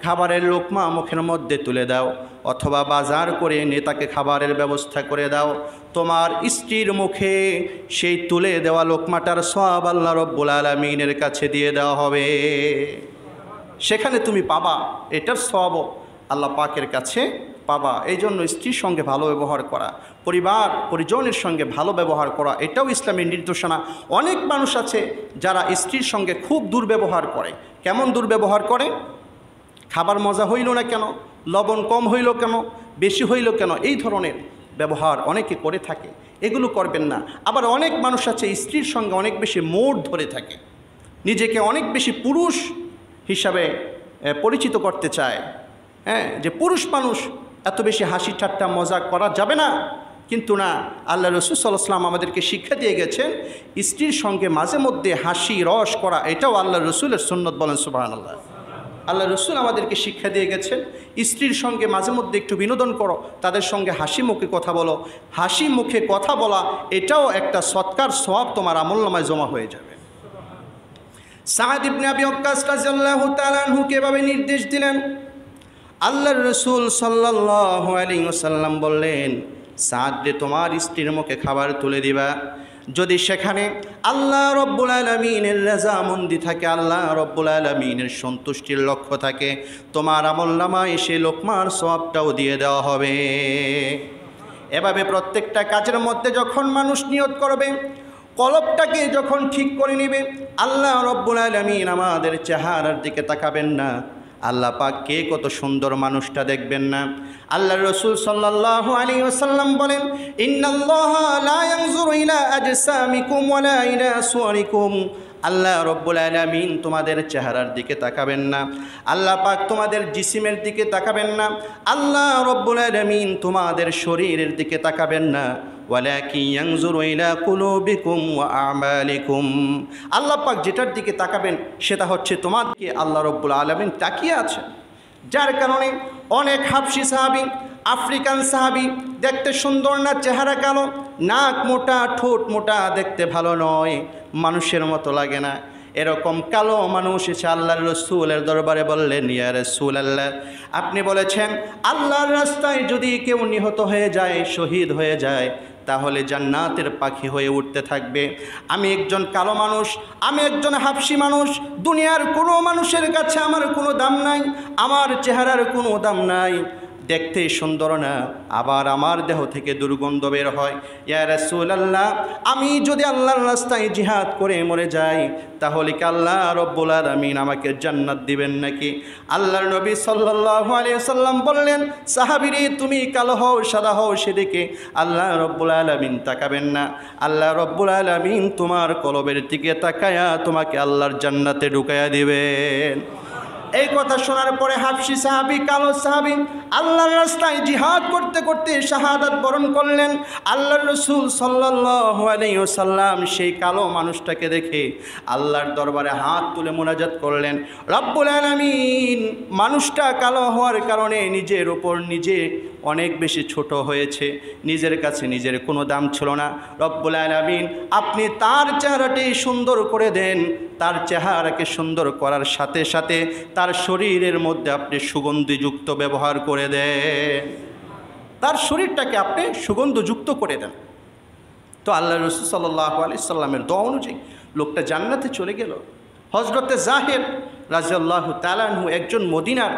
খাবারের লোকমা মুখের মধ্যে তুলে দাও, অথবা বাজার করে এনে তাকে খাবারের ব্যবস্থা করে দাও, তোমার স্ত্রীর মুখে সেই তুলে দেওয়া লোকমাটার সওয়াব আল্লাহ রাব্বুল আলামিনের কাছে দিয়ে দেওয়া হবে। সেখানে তুমি পাবা, এটার সওয়াব আল্লাহ পাকের কাছে পাবা। এই জন্য স্ত্রীর সঙ্গে ভালো ব্যবহার করা, পরিবার পরিজনের সঙ্গে ভালো ব্যবহার করা, এটাও ইসলামের নির্দেশনা। অনেক মানুষ আছে যারা স্ত্রীর সঙ্গে খুব দুর্ব্যবহার করে। কেমন দুর্ব্যবহার করে? খাবার মজা হইল না কেন, লবণ কম হইল কেন, বেশি হইল কেন, এই ধরনের ব্যবহার অনেকে করে থাকে। এগুলো করবেন না। আবার অনেক মানুষ আছে স্ত্রীর সঙ্গে অনেক বেশি মোড় ধরে থাকে, নিজেকে অনেক বেশি পুরুষ হিসাবে পরিচিত করতে চায়। যে পুরুষ মানুষ, এত বেশি হাসি ঠাট্টা মজা করা যাবে না। কিন্তু না, আল্লাহ রাসূল সাল্লাল্লাহু আলাইহি ওয়াসাল্লাম আমাদেরকে শিক্ষা দিয়ে গেছেন স্ত্রীর সঙ্গে মাঝে মধ্যে হাসি রস করা, এটাও আল্লাহ রাসূলের সুন্নত। বলেন সুবহানাল্লাহ। আল্লাহ রাসূল আমাদেরকে শিক্ষা দিয়ে গেছেন স্ত্রীর সঙ্গে মাঝে মধ্যে একটু বিনোদন করো, তাদের সঙ্গে হাসি মুখে কথা বলো। হাসি মুখে কথা বলা এটাও একটা সৎকার সওয়াব তোমার আমলনামায় জমা হয়ে যাবে। সাদ ইবনে আবি ওয়াক্কাস রাদিয়াল্লাহু তাআলা আনহুকে এভাবে নির্দেশ দিলেন। আল্লাহর রাসূল সাল্লাল্লাহু আলাইহি ওয়াসাল্লাম বললেন, সাদ রে, তোমার স্ত্রীর মুখে খাবার তুলে দিবা, যদি সেখানে আল্লাহ রব্বুল আলামিনের রাজামন্দি থাকে, আল্লাহ রব্বুল আলামিনের সন্তুষ্টির লক্ষ্য থাকে, তোমার আমলনামায় সেই লোকমার সওয়াবটাও দিয়ে দেওয়া হবে। এভাবে প্রত্যেকটা কাজের মধ্যে যখন মানুষ নিয়ত করবে, কলবটাকে যখন ঠিক করে নেবে, আল্লাহ রব্বুল আলামিন আমাদের চেহারার দিকে তাকাবেন না, আল্লাহ পাক কে কত সুন্দর মানুষটা দেখবেন না। আল্লাহর রাসূল সাল্লাল্লাহু আলাইহি ওয়াসাল্লাম বলেন, ইন্নাল্লাহা লা ইয়ানজুরু ইলা আজসামিকুম ওয়ালা ইলা সুওয়ারিকুম, আল্লাহ রব্বুল আলামিন তোমাদের চেহারার দিকে তাকাবেন না, আল্লাহ পাক তোমাদের জিসিমের দিকে তাকাবেন না, আল্লাহ রব্বুল আলামিন তোমাদের শরীরের দিকে তাকাবেন না, ওয়ালাকিন ইয়ানজুরু ইলা কুলুবিকুম ওয়া আমালিকুম, আল্লাহ পাক যেটার দিকে তাকাবেন সেটা হচ্ছে তোমাদেরকে আল্লাহ রব্বুল আলামিন তাকিয়ে আছেন। যার কারণে অনেক হাবশি সাহাবী, আফ্রিকান সাহাবী দেখতে সুন্দর না, চেহারা কালো, নাক মোটা, ঠোঁট মোটা, দেখতে ভালো নয়, মানুষের মতো লাগে না, এরকম কালো মানুষ এসে আল্লাহর রাসূলের দরবারে বললেন, ইয়া রাসূলুল্লাহ, আপনি বলেছেন আল্লাহর রাস্তায় যদি কেউ নিহত হয়ে যায়, শহীদ হয়ে যায়, তাহলে জান্নাতের পাখি হয়ে উঠতে থাকবে। আমি একজন কালো মানুষ, আমি একজন হাবশি মানুষ, দুনিয়ার কোনো মানুষের কাছে আমার কোনো দাম নাই, আমার চেহারার কোনো দাম নাই, দেখতে সুন্দর না, আবার আমার দেহ থেকে দুর্গন্ধ বের হয়। ইয়া রাসূলুল্লাহ, আমি যদি আল্লাহর রাস্তায় জিহাদ করে মরে যাই তাহলে কি আল্লাহ রব্বুল আলামিন আমাকে জান্নাত দিবেন নাকি? আল্লাহর নবী সাল্লাল্লাহু আলাইহি ওয়াসাল্লাম বললেন, সাহাবীরে তুমি কালো হও সাদা হও সেদিকে আল্লাহ রব্বুল আলামিন তাকাবেন না। আল্লাহ রব্বুল আলামিন তোমার কলবের দিকে তাকায়া তোমাকে আল্লাহর জান্নাতে ঢুকায়া দিবেন। এই কথা শোনার পরে হাবশী সাহাবী, কালো সাহাবী আল্লাহর রাস্তায় জিহাদ করতে করতে শাহাদাত বরণ করলেন। আল্লাহর রাসূল সাল্লাল্লাহু আলাইহি ওয়াসাল্লাম সেই কালো মানুষটাকে দেখে আল্লাহর দরবারে হাত তুলে মুনাজাত করলেন, রব্বুল আলামিন, মানুষটা কালো হওয়ার কারণে নিজের ওপর নিজে অনেক বেশি ছোট হয়েছে, নিজের কাছে নিজের কোনো দাম ছিল না। রব্বুল আলামিন, আপনি তার চেহারাটি সুন্দর করে দেন। তার চেহারাকে সুন্দর করার সাথে সাথে তার শরীরের মধ্যে আপনি সুগন্ধিযুক্ত ব্যবহার করে দেন, তার শরীরটাকে আপনি সুগন্ধযুক্ত করে দেন। তো আল্লাহ রাসূল সাল্লাল্লাহু আলাইহি সাল্লামের দোয়া অনুযায়ী লোকটা জান্নাতে চলে গেল। হযরতে জাহের রাদিয়াল্লাহু তাআলা আনহু একজন মদিনার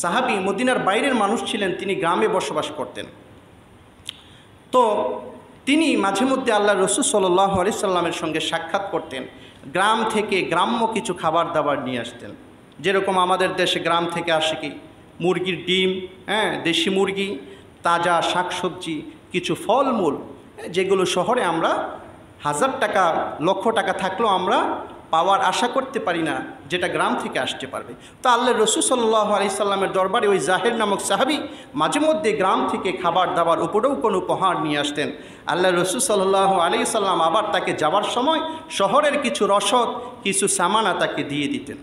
সাহাবী, মদিনার বাইরের মানুষ ছিলেন, তিনি গ্রামে বসবাস করতেন। তো তিনি মাঝে মধ্যে আল্লাহ রাসূল সাল্লাল্লাহু আলাইহি সাল্লামের সঙ্গে সাক্ষাৎ করতেন। গ্রাম থেকে গ্রাম্য কিছু খাবার দাবার নিয়ে আসতেন, যেরকম আমাদের দেশে গ্রাম থেকে আসে কি মুরগির ডিম, দেশি মুরগি, তাজা শাকসবজি, কিছু ফলমূল, যেগুলো শহরে আমরা হাজার টাকা লক্ষ টাকা থাকলেও আমরা পাওয়ার আশা করতে পারি না, যেটা গ্রাম থেকে আসতে পারবে। তো আল্লাহ রাসূল সাল্লাল্লাহু আলাইহি সাল্লামের দরবারে ওই জাহের নামক সাহাবী মাঝে মধ্যে গ্রাম থেকে খাবার দাবার উপরেও কোনো উপহার নিয়ে আসতেন। আল্লাহ রাসূল সাল্লাল্লাহু আলাইহি সাল্লাম আবার তাকে যাওয়ার সময় শহরের কিছু রসদ, কিছু সামানা তাকে দিয়ে দিতেন।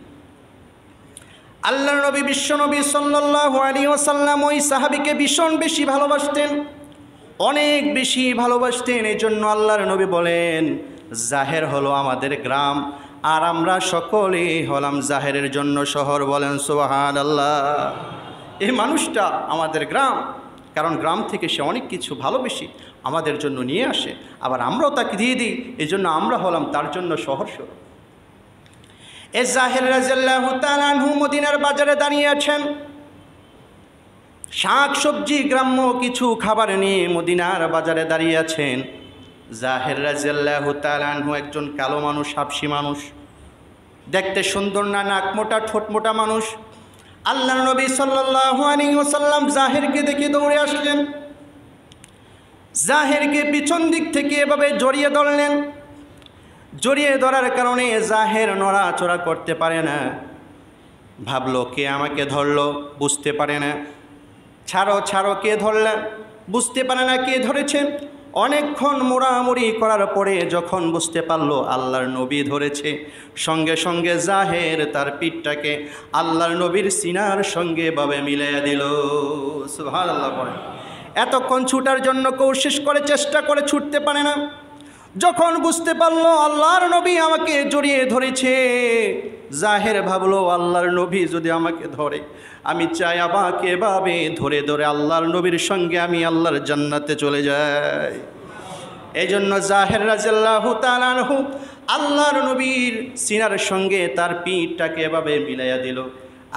আল্লাহর নবী বিশ্বনবী সাল্লাল্লাহু আলাইহি ওয়াসাল্লাম ওই সাহাবীকে ভীষণ বেশি ভালোবাসতেন, অনেক বেশি ভালোবাসতেন। এই জন্য আল্লাহর নবী বলেন, জাহের হলো আমাদের গ্রাম, আর আমরা সকলেই হলাম জাহেরের জন্য শহর। বলেন সুবহানাল্লাহ। এই মানুষটা আমাদের গ্রাম, কারণ গ্রাম থেকে সে অনেক কিছু ভালোবেসে আমাদের জন্য নিয়ে আসে, আবার আমরাও তাকে দিয়ে দিই, এই জন্য আমরা হলাম তার জন্য শহর শহর। এ জাহের রাদিয়াল্লাহু তাআলা আনহু মদিনার বাজারে দাঁড়িয়ে আছেন, শাক সবজি গ্রাম্য কিছু খাবার নিয়ে মদিনার বাজারে দাঁড়িয়ে আছেন। জাহের রাদিয়াল্লাহু তাআলা আনহু একজন কালো মানুষ, হাবশী মানুষ, দেখতে সুন্দর না, নাক মোটা, ঠোঁট মোটা মানুষ। আল্লাহর নবী সাল্লাল্লাহু আলাইহি ওয়াসাল্লাম জাহেরকে দেখে দৌড়ে আসলেন, জাহেরকে পিছন দিক থেকে এভাবে জড়িয়ে ধরলেন। জড়িয়ে ধরার কারণে জাহের নড়াচড়া করতে পারে না, ভাবলো কে আমাকে ধরলো, বুঝতে পারে না। ছাড়ো ছাড়ো, কে ধরলে, বুঝতে পারে না কে ধরেছে। অনেকক্ষণ মোড়ামুড়ি করার পরে যখন বুঝতে পারলো আল্লাহর নবী ধরেছে, সঙ্গে সঙ্গে জাহের তার পিঠটাকে আল্লাহর নবীর সিনার সঙ্গে ভাবে মিলাইয়া দিল। সুবহানাল্লাহ। পড়ে এতক্ষণ ছুটার জন্য কোশিশ করে, চেষ্টা করে, ছুটতে পারে না। যখন বুঝতে পারলো আল্লাহর নবী আমাকে জড়িয়ে ধরেছে, জাহের ভাবলো আল্লাহর নবী যদি আমাকে ধরে, আমি চাই আমাকে এভাবে ধরে ধরে আল্লাহর নবীর সঙ্গে আমি আল্লাহর জান্নাতে চলে যাই। এই জন্য জাহের রাদিয়াল্লাহু তাআলা আনহু আল্লাহর নবীর সিনার সঙ্গে তার পিঠটাকে এভাবে মিলাইয়া দিল।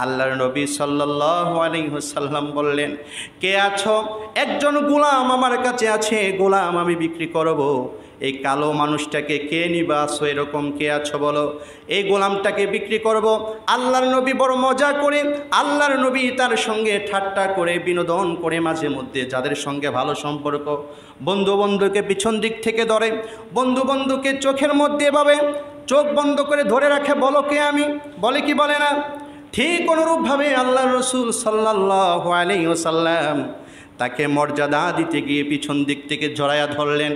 আল্লাহর নবী সাল্লাল্লাহু আলাইহি ওয়াসাল্লাম বললেন, কে আছো? একজন গোলাম আমার কাছে আছে, গোলাম আমি বিক্রি করব। এই কালো মানুষটাকে কে নিবা? আসো, এরকম কে আছো বলো, এই গোলামটাকে বিক্রি করব। আল্লাহর নবী বড় মজা করে, আল্লাহর নবী তার সঙ্গে ঠাট্টা করে, বিনোদন করে, মাঝে মধ্যে যাদের সঙ্গে ভালো সম্পর্ক, বন্ধু বন্ধুকে পিছন দিক থেকে ধরে, বন্ধু বন্ধুকে চোখের মধ্যে এভাবে চোখ বন্ধ করে ধরে রাখে, বলো কে আমি, বলে কি বলে না। ঠিক অনুরূপভাবে আল্লাহর রাসূল সাল্লাল্লাহু আলাইহি ওয়াসাল্লাম তাকে মর্যাদা দিতে গিয়ে পিছন দিক থেকে জড়াইয়া ধরলেন,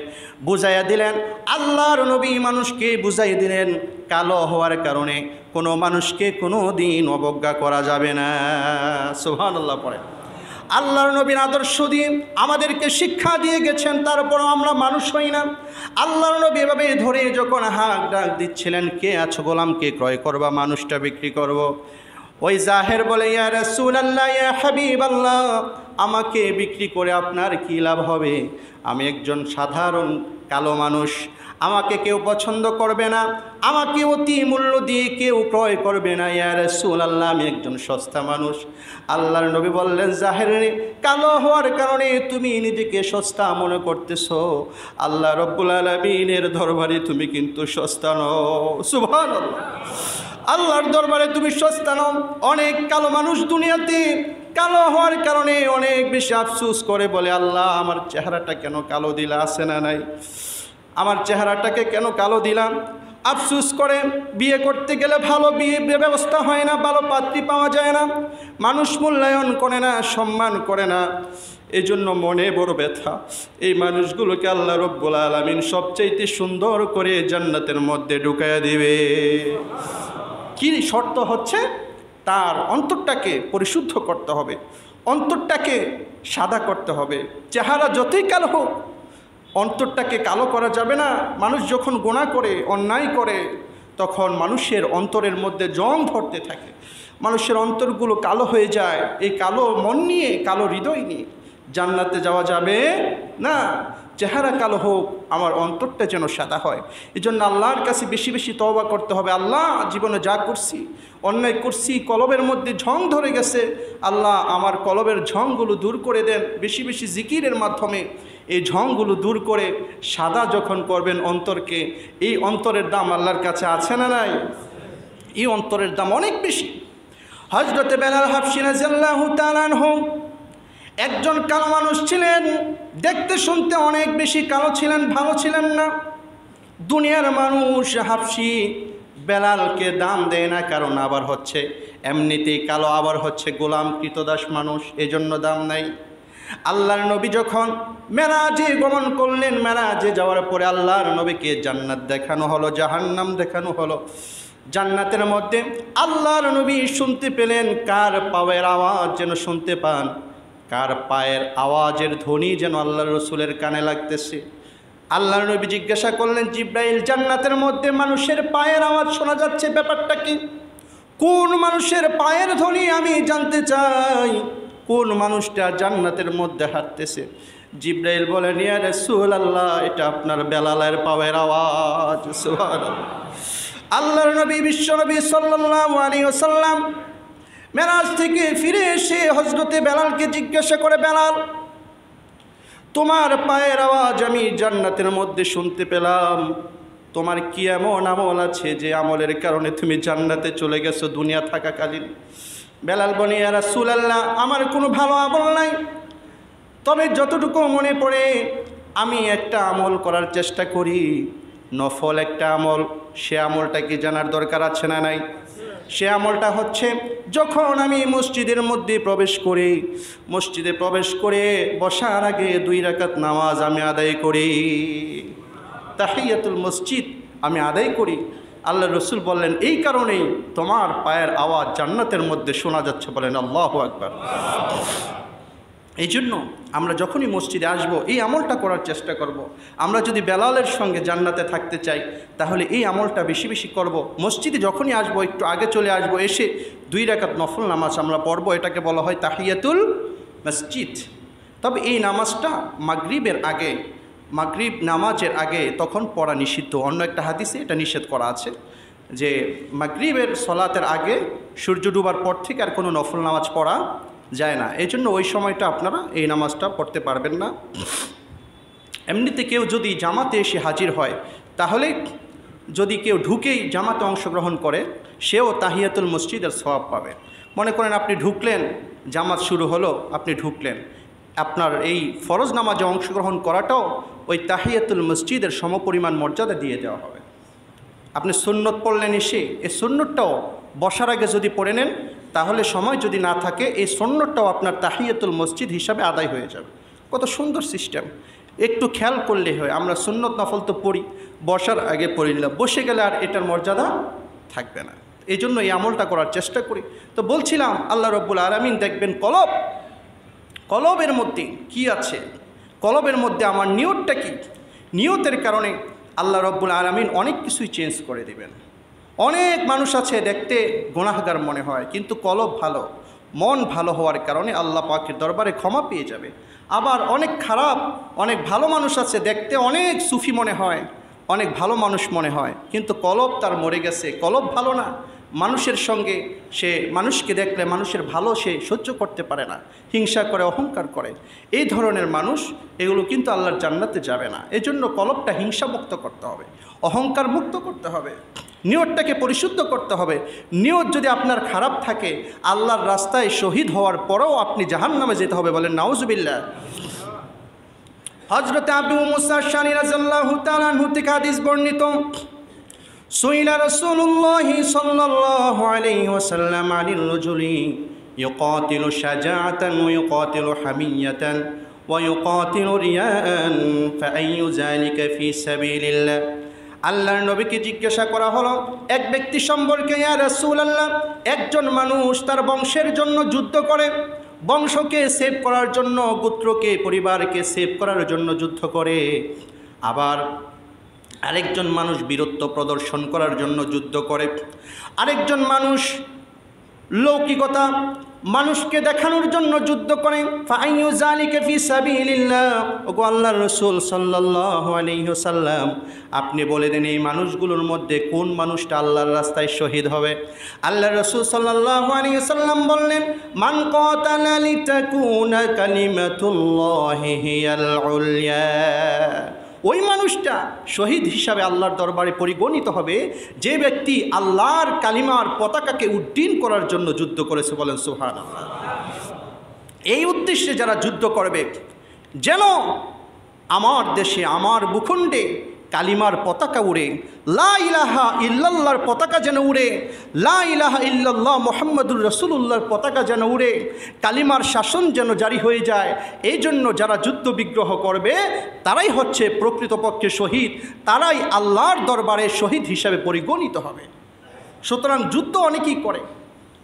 বুঝাইয়া দিলেন। আল্লাহর নবী মানুষকে বুঝাই দিলেন, কালো হওয়ার কারণে কোনো মানুষকে কোনো দিন অবজ্ঞা করা যাবে না। সুবহানাল্লাহ। পড়ে আল্লাহর নবীর আদর্শ দিয়ে আমাদেরকে শিক্ষা দিয়ে গেছেন, তারপরও আমরা মানুষ হই না। আল্লাহর নবী এভাবে ধরে যখন হাঁক ডাক দিচ্ছিলেন, কে আছো গোলামকে ক্রয় করবা, মানুষটা বিক্রি করব। ওই জাহের বলে, ইয়া রাসূলুল্লাহ, ইয়া হাবিবাল্লাহ, আমাকে বিক্রি করে আপনার কী লাভ হবে? আমি একজন সাধারণ কালো মানুষ, আমাকে কেউ পছন্দ করবে না, আমাকে অতি মূল্য দিয়ে কেউ ক্রয় করবে না। ইয়া রাসূলুল্লাহ, আমি একজন সস্তা মানুষ। আল্লাহর নবী বললেন, জাহেরে কালো হওয়ার কারণে তুমি নিজেকে সস্তা মনে করতেছো, আল্লাহ রব্বুল আলামিনের দরবারে তুমি কিন্তু সস্তা নও। সুবহানাল্লাহ, আল্লাহর দরবারে তুমি সস্তা নও। অনেক কালো মানুষ দুনিয়াতে কালো হওয়ার কারণে অনেক বেশি আফসোস করে, বলে আল্লাহ আমার চেহারাটা কেন কালো দিলা, আছে না নাই? আমার চেহারাটাকে কেন কালো দিলাম? আফসোস করে। বিয়ে করতে গেলে ভালো বিয়ে ব্যবস্থা হয় না, ভালো পাত্রী পাওয়া যায় না, মানুষ মূল্যায়ন করে না, সম্মান করে না, এজন্য মনে বড় ব্যথা। এই মানুষগুলোকে আল্লাহ রব্বুল আলামিন সবচাইতে সুন্দর করে জান্নাতের মধ্যে ঢুকাইয়া দিবে। কি শর্ত হচ্ছে? তার অন্তরটাকে পরিশুদ্ধ করতে হবে, অন্তরটাকে সাদা করতে হবে। চেহারা যতই কালো হোক, অন্তরটাকে কালো করা যাবে না। মানুষ যখন গুনাহ করে, অন্যায় করে, তখন মানুষের অন্তরের মধ্যে জং ধরতে থাকে, মানুষের অন্তরগুলো কালো হয়ে যায়। এই কালো মন নিয়ে, কালো হৃদয় নিয়ে জান্নাতে যাওয়া যাবে না। চেহারা কালো হোক, আমার অন্তরটা যেন সাদা হয়। এই জন্য আল্লাহর কাছে বেশি বেশি তওবা করতে হবে। আল্লাহ, জীবনে যা করছি, অন্যায় করছি, কলবের মধ্যে ঝং ধরে গেছে, আল্লাহ আমার কলবের ঝংগুলো দূর করে দেন। বেশি বেশি জিকিরের মাধ্যমে এই ঝংগুলো দূর করে সাদা যখন করবেন অন্তরকে, এই অন্তরের দাম আল্লাহর কাছে আছে না নাই? এই অন্তরের দাম অনেক বেশি। হযরতে বেলাল হাবশী রাদিয়াল্লাহু তাআলা আনহু একজন কালো মানুষ ছিলেন, দেখতে শুনতে অনেক বেশি কালো ছিলেন, ভালো ছিলেন না। দুনিয়ার মানুষ হাবশী বেলালকে দাম দেয় না, কারণ আবার হচ্ছে এমনিতেই কালো, আবার হচ্ছে গোলাম কৃতদাস মানুষ, এজন্য দাম নাই। আল্লাহর নবী যখন মেরাজে গমন করলেন, মেরাজে যাওয়ার পরে আল্লাহর নবীকে জান্নাত দেখানো হলো, জাহান্নাম দেখানো হলো। জান্নাতের মধ্যে আল্লাহর নবী শুনতে পেলেন, কার পায়ের আওয়াজ যেন শুনতে পান, কার পায়ের আওয়াজের ধ্বনি যেন আল্লাহর রসুলের কানে লাগতেছে। আল্লাহর নবী জিজ্ঞাসা করলেন, জিব্রাইল, জান্নাতের মধ্যে মানুষের পায়ের আওয়াজ শোনা যাচ্ছে, ব্যাপারটা কি? কোন মানুষের পায়ের ধ্বনি আমি জানতে চাই, কোন মানুষটা জান্নাতের মধ্যে হাঁটতেছে? জিব্রাইল বলেন, ইয়া রাসূলুল্লাহ, এটা আপনার বেলালের পায়ের আওয়াজ। সুবহানাল্লাহ। আল্লাহর নবী বিশ্বনবী সাল্লাল্লাহু আলাইহি ওয়াসাল্লাম মেরাজ থেকে ফিরে এসে হযরতে বেলালকে জিজ্ঞাসা করে, বেলাল, তোমার পায়ের আওয়াজ আমি জান্নাতের মধ্যে শুনতে পেলাম, তোমার কি এমন আমল আছে যে আমলের কারণে তুমি জান্নাতে চলে গেছো দুনিয়া থাকাকালীন? বেলাল বলে, ইয়া রাসূলুল্লাহ, আমার কোনো ভালো আমল নাই, তবে যতটুকু মনে পড়ে আমি একটা আমল করার চেষ্টা করি, নফল একটা আমল। সে আমলটা কি জানার দরকার আছে না নাই? সে আমলটা হচ্ছে, যখন আমি মসজিদের মধ্যে প্রবেশ করি, মসজিদে প্রবেশ করে বসার আগে 2 রাকাত নামাজ আমি আদায় করি, তাহিয়াতুল মসজিদ আমি আদায় করি। আল্লাহ রসুল বললেন, এই কারণেই তোমার পায়ের আওয়াজ জান্নাতের মধ্যে শোনা যাচ্ছে। বলেন আল্লাহু আকবার। এই জন্য আমরা যখনই মসজিদে আসব, এই আমলটা করার চেষ্টা করব। আমরা যদি বেলালের সঙ্গে জান্নাতে থাকতে চাই, তাহলে এই আমলটা বেশি বেশি করব। মসজিদে যখনই আসব, একটু আগে চলে আসব, এসে 2 রাকাত নফল নামাজ আমরা পড়ব। এটাকে বলা হয় তাহিয়াতুল মসজিদ। তবে এই নামাজটা মাগরিবের আগে, মাগরিব নামাজের আগে তখন পড়া নিষিদ্ধ। অন্য একটা হাদিসে এটা নিষেধ করা আছে যে মাগরিবের সলাতের আগে, সূর্য ডুবার পর থেকে আর কোনো নফল নামাজ পড়া যায় না। এই জন্য ওই সময়টা আপনারা এই নামাজটা পড়তে পারবেন না। এমনিতে কেউ যদি জামাতে এসে হাজির হয়, তাহলে যদি কেউ ঢুকেই জামাতে অংশগ্রহণ করে, সেও তাহিয়াতুল মসজিদের সওয়াব পাবে। মনে করেন আপনি ঢুকলেন, জামাত শুরু হলো, আপনি ঢুকলেন, আপনার এই ফরজ নামাজে অংশগ্রহণ করাটাও ওই তাহিয়াতুল মসজিদের সমপরিমাণ মর্যাদা দিয়ে দেওয়া হবে। আপনি সুন্নত পড়লেন, এসে এই সুন্নতটাও বসার আগে যদি পড়ে নেন, তাহলে সময় যদি না থাকে, এই সুন্নতটাও আপনার তাহিয়াতুল মসজিদ হিসাবে আদায় হয়ে যাবে। কত সুন্দর সিস্টেম! একটু খেয়াল করলে হয়। আমরা সুন্নত নফল তো পড়ি, বসার আগে পড়ে নিলাম, বসে গেলে আর এটার মর্যাদা থাকবে না। এই জন্য এই আমলটা করার চেষ্টা করি। তো বলছিলাম, আল্লাহ রব্বুল আলামিন দেখবেন কলবের মধ্যে কি আছে, কলবের মধ্যে আমার নিয়তটা কি, নিয়তের কারণে আল্লাহ রব্বুল আলামিন অনেক কিছুই চেঞ্জ করে দেবেন। অনেক মানুষ আছে দেখতে গুনাহগার মনে হয়, কিন্তু কলব ভালো, মন ভালো হওয়ার কারণে আল্লাহ পাকের দরবারে ক্ষমা পেয়ে যাবে। আবার অনেক খারাপ, অনেক ভালো মানুষ আছে, দেখতে অনেক সুফি মনে হয়, অনেক ভালো মানুষ মনে হয়, কিন্তু কলব তার মরে গেছে, কলব ভালো না। মানুষের সঙ্গে সে মানুষকে দেখলে মানুষের ভালো সে সহ্য করতে পারে না, হিংসা করে, অহংকার করে। এই ধরনের মানুষ এগুলো কিন্তু আল্লাহর জান্নাতে যাবে না। এজন্য কলবটা হিংসা মুক্ত করতে হবে, অহংকার মুক্ত করতে হবে, নিয়তটাকে পরিশুদ্ধ করতে হবে। নিয়ত যদি আপনার খারাপ থাকে, আল্লাহর রাস্তায় শহীদ হওয়ার পরেও আপনি জাহান্নামে যেতে হবে। বলেন নাউজুবিল্লাহ। হযরত আবু মুসা আশ-শারি রাদিয়াল্লাহু তাআলা আনহু থেকে হাদিস বর্ণিত, সুইলা রাসূলুল্লাহ সাল্লাল্লাহু আলাইহি ওয়াসাল্লাম আনির রাজুলি ইউকাতিলু শাজাআতান ওয়া ইউকাতিলু হামিয়াতান ওয়া ইউকাতিলু রিয়াআন ফাআইয়ু যালিকা ফি সাবিলিল্লাহ। আল্লাহর নবীকে জিজ্ঞাসা করা হলো এক ব্যক্তি সম্পর্কে, ইয়া রাসূলুল্লাহ, একজন মানুষ তার বংশের জন্য যুদ্ধ করে, বংশকে সেভ করার জন্য, গোত্রকে, পরিবারকে সেভ করার জন্য যুদ্ধ করে, আবার আরেকজন মানুষ বীরত্ব প্রদর্শন করার জন্য যুদ্ধ করে, আরেকজন মানুষ লৌকিকতা মানুষকে দেখানোর জন্য যুদ্ধ করে। ফাআইয়ু যালিকা ফি সাবিলিল্লাহ। ওগো আল্লাহর রাসূল সাল্লাল্লাহু আলাইহি ওয়াসাল্লাম, আপনি বলে দেন এই মানুষগুলোর মধ্যে কোন মানুষটা আল্লাহর রাস্তায় শহীদ হবে? আল্লাহর রাসূল সাল্লাল্লাহু আলাইহি ওয়াসাল্লাম বললেন, মান কাতালা লিতাকুনা কালিমাতুল্লাহি হিয়াল উলিয়া। ওই মানুষটা শহীদ হিসাবে আল্লাহর দরবারে পরিগণিত হবে যে ব্যক্তি আল্লাহর কালিমার পতাকাকে উড্ডীন করার জন্য যুদ্ধ করেছে। বলেন সুবহানাল্লাহ। এই উদ্দেশ্যে যারা যুদ্ধ করবে, যেন আমার দেশে, আমার ভূখণ্ডে কালিমার পতাকা উড়ে, লা ইলাহা ইল্লাল্লাহর পতাকা যেন উড়ে, লা ইলাহা ইল্লাল্লাহ মুহাম্মাদুর রাসূলুল্লাহর পতাকা যেন উড়ে, কালিমার শাসন যেন জারি হয়ে যায়। এই জন্য যারা যুদ্ধ বিগ্রহ করবে তারাই হচ্ছে প্রকৃতপক্ষে শহীদ, তারাই আল্লাহর দরবারে শহীদ হিসাবে পরিগণিত হবে। সুতরাং যুদ্ধ অনেকেই করে।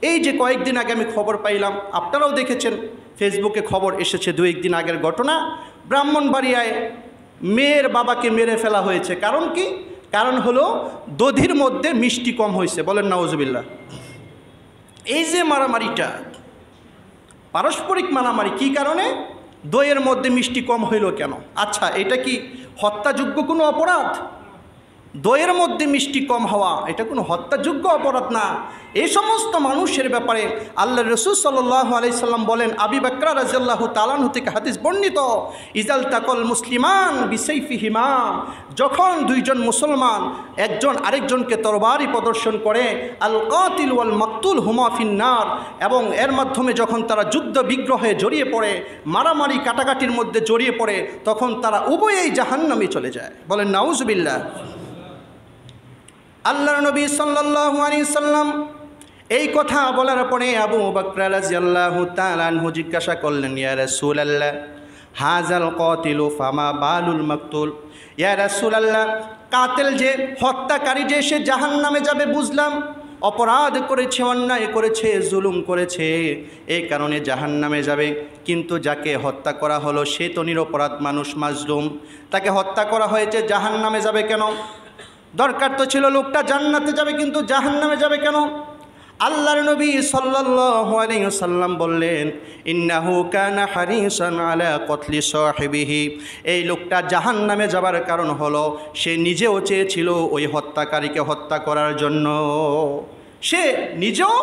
এই যে কয়েকদিন আগে আমি খবর পাইলাম, আপনারাও দেখেছেন, ফেসবুকে খবর এসেছে, দু একদিন আগের ঘটনা। ব্রাহ্মণবাড়িয়ায় মেয়ের বাবাকে মেরে ফেলা হয়েছে। কারণ কি? কারণ হলো দধির মধ্যে মিষ্টি কম হয়েছে। বলেন নাউজুবিল্লাহ। এই যে মারামারিটা, পারস্পরিক মারামারি, কি কারণে? দইয়ের মধ্যে মিষ্টি কম হইল কেন? আচ্ছা, এটা কি হত্যাযোগ্য কোনো অপরাধ? দইয়ের মধ্যে মিষ্টি কম হওয়া এটা কোনো হত্যাযোগ্য অপরাধ না। এই সমস্ত মানুষের ব্যাপারে আল্লাহ রাসূল সাল্লাল্লাহু আলাইহি সাল্লাম বলেন, আবু বকর রাদিয়াল্লাহু তাআলা আনহু থেকে হাদিস বর্ণিত, ইজাল তাকাল মুসলিমান বিসাইফিহিমা, যখন দুইজন মুসলমান একজন আরেকজনকে তরবারি প্রদর্শন করে, আল কাতিল ওয়াল মাকতুল হুমা ফিন্নার, এবং এর মাধ্যমে যখন তারা যুদ্ধ বিগ্রহে জড়িয়ে পড়ে, মারামারি কাটাকাটির মধ্যে জড়িয়ে পড়ে, তখন তারা উভয়েই জাহান্নামে চলে যায়। বলেন নাউজুবিল্লাহ। আল্লাহর নবী সাল্লাল্লাহু আলাইহি সাল্লাম এই কথা বলার পরে আবু বকর রাদিয়াল্লাহু তাআলা আনহু জিজ্ঞাসা করলেন, ইয়া রাসূলুল্লাহ, হাযাল কাতিলু ফামা বালুল মাকতুল। ইয়া রাসূলুল্লাহ, কাতিল যে, হত্যাকারী যে, সে জাহান্নামে যাবে বুঝলাম, অপরাধ করেছে, অন্যায় করেছে, জুলুম করেছে, এই কারণে জাহান্নামে যাবে। কিন্তু যাকে হত্যা করা হলো সে তো নিরপরাধ মানুষ, মাজলুম, তাকে হত্যা করা হয়েছে, জাহান্নামে যাবে কেন? দরকার তো ছিল লোকটা জান্নাতে যাবে, কিন্তু জাহান্নামে যাবে কেন? আল্লাহর নবী সাল্লাল্লাহু আলাইহি ওয়াসাল্লাম বললেন, ইন্নাহু কানা হারিসান আলা কতলি সাহিবিহি। এই লোকটা জাহান্নামে যাবার কারণ হলো সে নিজেও চেয়েছিল ওই হত্যাকারীকে হত্যা করার জন্য। সে নিজেও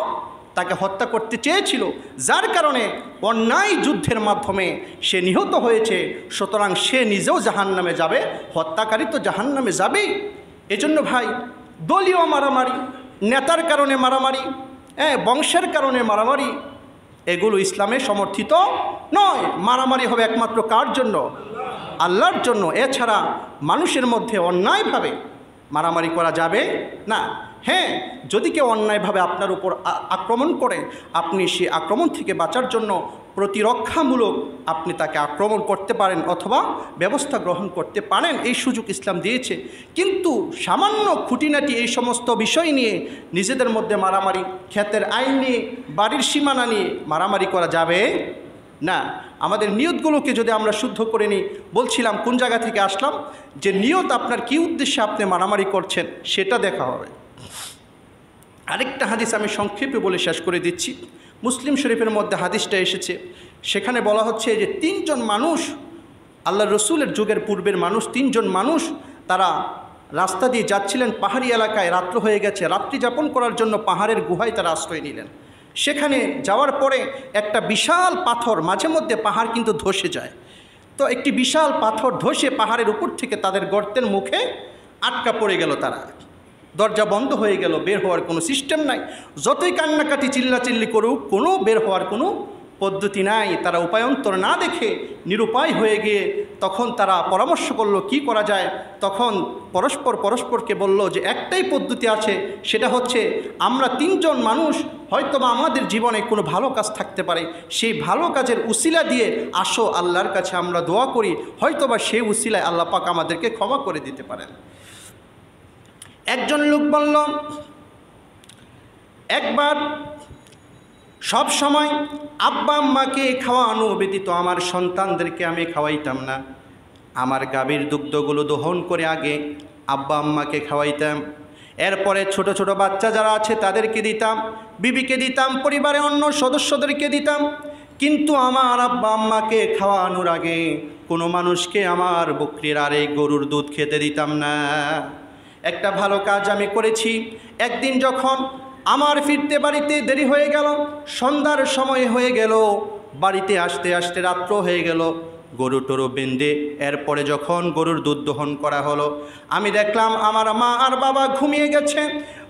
তাকে হত্যা করতে চেয়েছিল, যার কারণে অন্যায় যুদ্ধের মাধ্যমে সে নিহত হয়েছে। সুতরাং সে নিজেও জাহান্নামে যাবে, হত্যাকারী তো জাহান্নামে যাবেই। এজন্য ভাই, দলীয় মারামারি, নেতার কারণে মারামারি, বংশের কারণে মারামারি, এগুলো ইসলামে সমর্থিত নয়। মারামারি হবে একমাত্র কার জন্য? আল্লাহর জন্য। এছাড়া মানুষের মধ্যে অন্যায়ভাবে মারামারি করা যাবে না। হ্যাঁ, যদি কেউ অন্যায়ভাবে আপনার উপর আক্রমণ করে, আপনি সে আক্রমণ থেকে বাঁচার জন্য প্রতিরক্ষামূলক আপনি তাকে আক্রমণ করতে পারেন অথবা ব্যবস্থা গ্রহণ করতে পারেন, এই সুযোগ ইসলাম দিয়েছে। কিন্তু সামান্য খুঁটিনাটি এই সমস্ত বিষয় নিয়ে নিজেদের মধ্যে মারামারি, ক্ষেতের আইন নিয়ে, বাড়ির সীমানা নিয়ে মারামারি করা যাবে না। আমাদের নিয়তগুলোকে যদি আমরা শুদ্ধ করে নিই, বলছিলাম কোন জায়গা থেকে আসলাম, যে নিয়ত আপনার কী উদ্দেশ্যে আপনি মারামারি করছেন সেটা দেখা হবে। আরেকটা হাদিস আমি সংক্ষেপে বলে শেষ করে দিচ্ছি। মুসলিম শরীফের মধ্যে হাদিসটা এসেছে, সেখানে বলা হচ্ছে যে 3 জন মানুষ, আল্লাহ রসুলের যুগের পূর্বের মানুষ, 3 জন মানুষ তারা রাস্তা দিয়ে যাচ্ছিলেন, পাহাড়ি এলাকায় রাত্র হয়ে গেছে, রাত্রি যাপন করার জন্য পাহাড়ের গুহায় তারা আশ্রয় নিলেন। সেখানে যাওয়ার পরে একটা বিশাল পাথর, মাঝে মধ্যে পাহাড় কিন্তু ধসে যায়, তো একটি বিশাল পাথর ধসে পাহাড়ের উপর থেকে তাদের গর্তের মুখে আটকা পড়ে গেল। তারা দরজা বন্ধ হয়ে গেল, বের হওয়ার কোনো সিস্টেম নাই, যতই কান্নাকাটি চিল্লাচিল্লি করুক কোনো বের হওয়ার কোনো পদ্ধতি নাই। তারা উপায়ন্তর না দেখে নিরুপায় হয়ে গিয়ে তখন তারা পরামর্শ করলো কি করা যায়। তখন পরস্পরকে বলল যে একটাই পদ্ধতি আছে, সেটা হচ্ছে আমরা 3 জন মানুষ, হয়তোবা আমাদের জীবনে কোনো ভালো কাজ থাকতে পারে, সেই ভালো কাজের উসিলা দিয়ে আসো আল্লাহর কাছে আমরা দোয়া করি, হয়তোবা সেই উসিলায় আল্লাহ পাক আমাদেরকে ক্ষমা করে দিতে পারেন। একজন লোক বলল, একবার সব সময় আব্বা আম্মাকে খাওয়ানো ব্যতীত আমার সন্তানদেরকে আমি খাওয়াইতাম না। আমার গাভীর দুগ্ধগুলো দহন করে আগে আব্বা আম্মাকে খাওয়াইতাম, এরপরে ছোট ছোট বাচ্চা যারা আছে তাদেরকে দিতাম, বিবিকে দিতাম, পরিবারের অন্য সদস্যদেরকে দিতাম। কিন্তু আমার আব্বা আম্মাকে খাওয়ানোর আগে কোনো মানুষকে আমার বকরির আর এই গরুর দুধ খেতে দিতাম না। একটা ভালো কাজ আমি করেছি। একদিন যখন আমার ফিরতে বাড়িতে দেরি হয়ে গেল, সন্ধ্যার সময় হয়ে গেল, বাড়িতে আসতে আসতে রাত্র হয়ে গেল, গরু টরু বেঁধে এরপরে যখন গরুর দুধ দহন করা হলো, আমি দেখলাম আমার মা আর বাবা ঘুমিয়ে গেছে।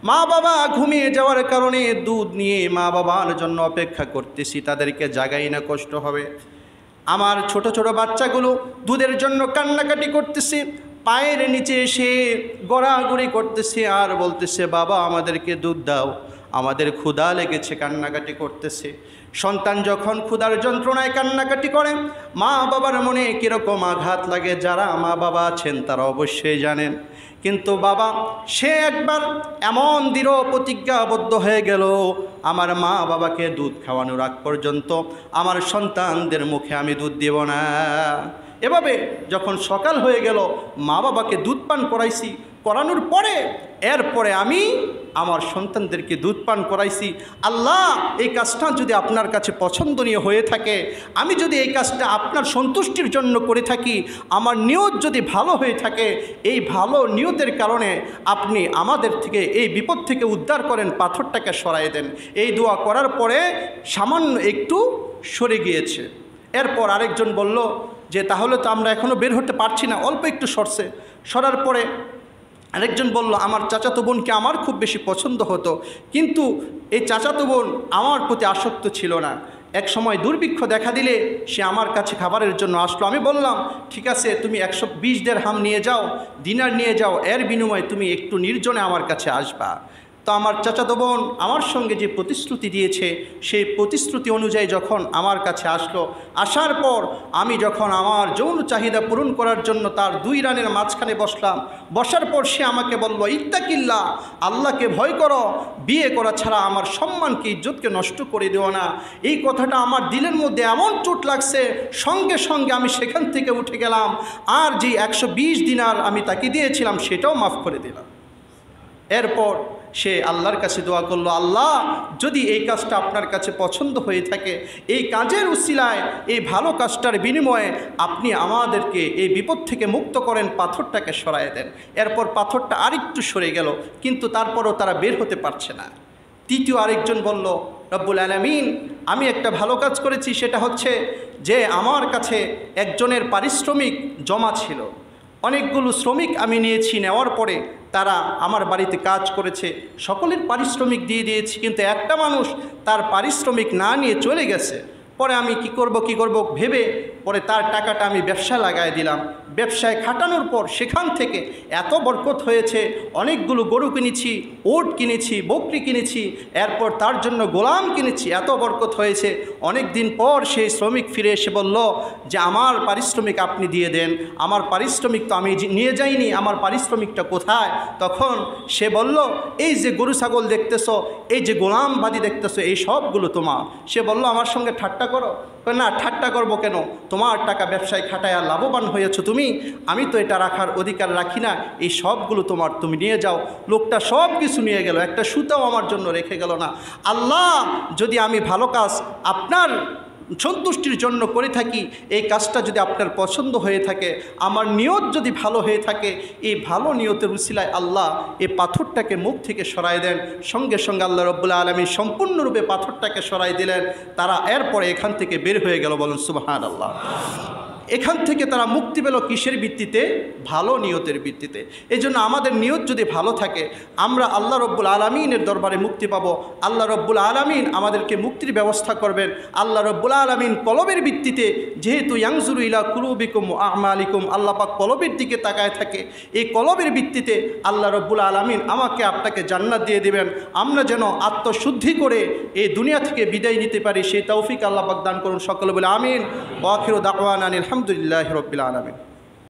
মা বাবা ঘুমিয়ে যাওয়ার কারণে দুধ নিয়ে মা বাবার জন্য অপেক্ষা করতেছি, তাদেরকে জাগাই না কষ্ট হবে। আমার ছোট ছোট বাচ্চাগুলো দুধের জন্য কান্নাকাটি করতেছে, পায়ের নিচে এসে গড়াগড়ি করতেছে আর বলতেছে, বাবা আমাদেরকে দুধ দাও, আমাদের ক্ষুধা লেগেছে, কান্নাকাটি করতেছে। সন্তান যখন ক্ষুধার যন্ত্রণায় কান্নাকাটি করে, মা বাবার মনে কীরকম আঘাত লাগে, যারা মা বাবা আছেন তারা অবশ্যই জানেন। কিন্তু বাবা সে একবার এমন দৃঢ় প্রতিজ্ঞাবদ্ধ হয়ে গেল, আমার মা বাবাকে দুধ খাওয়ানোর আগ পর্যন্ত আমার সন্তানদের মুখে আমি দুধ দেব না। এভাবে যখন সকাল হয়ে গেল, মা বাবাকে দুধ পান করানোর পরে এরপরে আমি আমার সন্তানদেরকে দুধ পান করাইছি। আল্লাহ এই কাজটা যদি আপনার কাছে পছন্দনীয় হয়ে থাকে, আমি যদি এই কাজটা আপনার সন্তুষ্টির জন্য করে থাকি, আমার নিয়ত যদি ভালো হয়ে থাকে, এই ভালো নিয়তের কারণে আপনি আমাদের থেকে এই বিপদ থেকে উদ্ধার করেন, পাথরটাকে সরাই দেন। এই দোয়া করার পরে সামান্য একটু সরে গিয়েছে। এরপর আরেকজন বলল যে তাহলে তো আমরা এখনও বের হতে পারছি না, অল্প একটু সরার পরে আরেকজন বলল, আমার চাচাতো বোনকে আমার খুব বেশি পছন্দ হতো, কিন্তু এই চাচাতো বোন আমার প্রতি আসক্ত ছিল না। এক সময় দুর্ভিক্ষ দেখা দিলে সে আমার কাছে খাবারের জন্য আসলো। আমি বললাম, ঠিক আছে তুমি 120 দিরহাম নিয়ে যাও, দিনার নিয়ে যাও, এর বিনিময়ে তুমি একটু নির্জনে আমার কাছে আসবা। তো আমার চাচাতো বোন আমার সঙ্গে যে প্রতিশ্রুতি দিয়েছে, সেই প্রতিশ্রুতি অনুযায়ী যখন আমার কাছে আসলো, আসার পর আমি যখন আমার যৌন চাহিদা পূরণ করার জন্য তার 2 রানের মাঝখানে বসলাম, বসার পর সে আমাকে বলল, ইত্তাকিল্লাহ, আল্লাহকে ভয় করো, বিয়ে করা ছাড়া আমার সম্মানকে ইজ্জতকে নষ্ট করে দেও না। এই কথাটা আমার দিলের মধ্যে এমন চোট লাগছে, সঙ্গে সঙ্গে আমি সেখান থেকে উঠে গেলাম, আর যে 120 দিনার আমি তাকে দিয়েছিলাম সেটাও মাফ করে দিলাম। এরপর সে আল্লাহর কাছে দোয়া করলো, আল্লাহ যদি এই কাজটা আপনার কাছে পছন্দ হয়ে থাকে, এই কাজের উসিলায়, এই ভালো কাজটার বিনিময়ে আপনি আমাদেরকে এই বিপদ থেকে মুক্ত করেন, পাথরটাকে সরায় দেন। এরপর পাথরটা আরেকটু সরে গেল, কিন্তু তারপরও তারা বের হতে পারছে না। তৃতীয় আরেকজন বলল, রব্বুল আলামিন আমি একটা ভালো কাজ করেছি, সেটা হচ্ছে যে আমার কাছে একজনের পারিশ্রমিক জমা ছিল, অনেকগুলো শ্রমিক আমি নিয়েছি, নেওয়ার পরে তারা আমার বাড়িতে কাজ করেছে, সকলের পারিশ্রমিক দিয়ে দিয়েছি, কিন্তু একটা মানুষ তার পারিশ্রমিক না নিয়ে চলে গেছে। পরে আমি কি করব ভেবে পরে তার টাকাটা আমি ব্যবসায় লাগাই দিলাম। ব্যবসায় খাটানোর পর সেখান থেকে এত বরকত হয়েছে, অনেকগুলো গরু কিনেছি, ওট কিনেছি, বকরি কিনেছি, এরপর তার জন্য গোলাম কিনেছি, এত বরকত হয়েছে। অনেক দিন পর সেই শ্রমিক ফিরে এসে বলল যে আমার পারিশ্রমিক আপনি দিয়ে দেন, আমার পারিশ্রমিক তো আমি নিয়ে যাইনি, আমার পারিশ্রমিকটা কোথায়? তখন সে বলল, এই যে গরু ছাগল দেখতেছো, এই যে গোলামবাদী দেখতেছো, এই সবগুলো তোমার। সে বলল, আমার সঙ্গে ঠাট্টা করো? না, ঠাট্টা করবো কেন, তোমার টাকা ব্যবসায় খাটায় লাভবান হয়েছো তুমি, আমি তো এটা রাখার অধিকার রাখি না, এই সবগুলো তোমার, তুমি নিয়ে যাও। লোকটা সব কিছু নিয়ে গেল, একটা সুতাও আমার জন্য রেখে গেল না। আল্লাহ, যদি আমি ভালো কাজ আপনার সন্তুষ্টির জন্য করে থাকি, এই কাজটা যদি আপনার পছন্দ হয়ে থাকে, আমার নিয়ত যদি ভালো হয়ে থাকে, এই ভালো নিয়তের উসিলায় আল্লাহ এই পাথরটাকে মুখ থেকে সরাই দেন। সঙ্গে সঙ্গে আল্লাহ রাব্বুল আলামিন সম্পূর্ণরূপে পাথরটাকে সরাই দিলেন। তারা এরপরে এখান থেকে বের হয়ে গেল। বলুন সুবহানাল্লাহ। এখান থেকে তারা মুক্তি পেল কিসের ভিত্তিতে? ভালো নিয়তের ভিত্তিতে। এই জন্য আমাদের নিয়ত যদি ভালো থাকে, আমরা আল্লাহ রব্বুল আলামিনের দরবারে মুক্তি পাব। আল্লাহ রব্বুল আলামিন আমাদেরকে মুক্তির ব্যবস্থা করবেন। আল্লাহ রব্বুল আলামিন কলবের ভিত্তিতে, যেহেতু ইয়ানজুরু ইলা কুলুবিকুম ওয়া আমালিকুম, আল্লাহ পাক কলবের দিকে তাকায় থাকে, এই কলবের ভিত্তিতে আল্লাহ রব্বুল আলামিন আমাকে আপনাকে জান্নাত দিয়ে দেবেন। আমরা যেন আত্মশুদ্ধি করে এই দুনিয়া থেকে বিদায় নিতে পারি, সেই তৌফিক আল্লাহ পাক দান করুন। সকলে বলে আমিন। ওয়া আখিরু দাওয়ানা আলহামদুলিল্লাহি রাব্বিল আলামিন।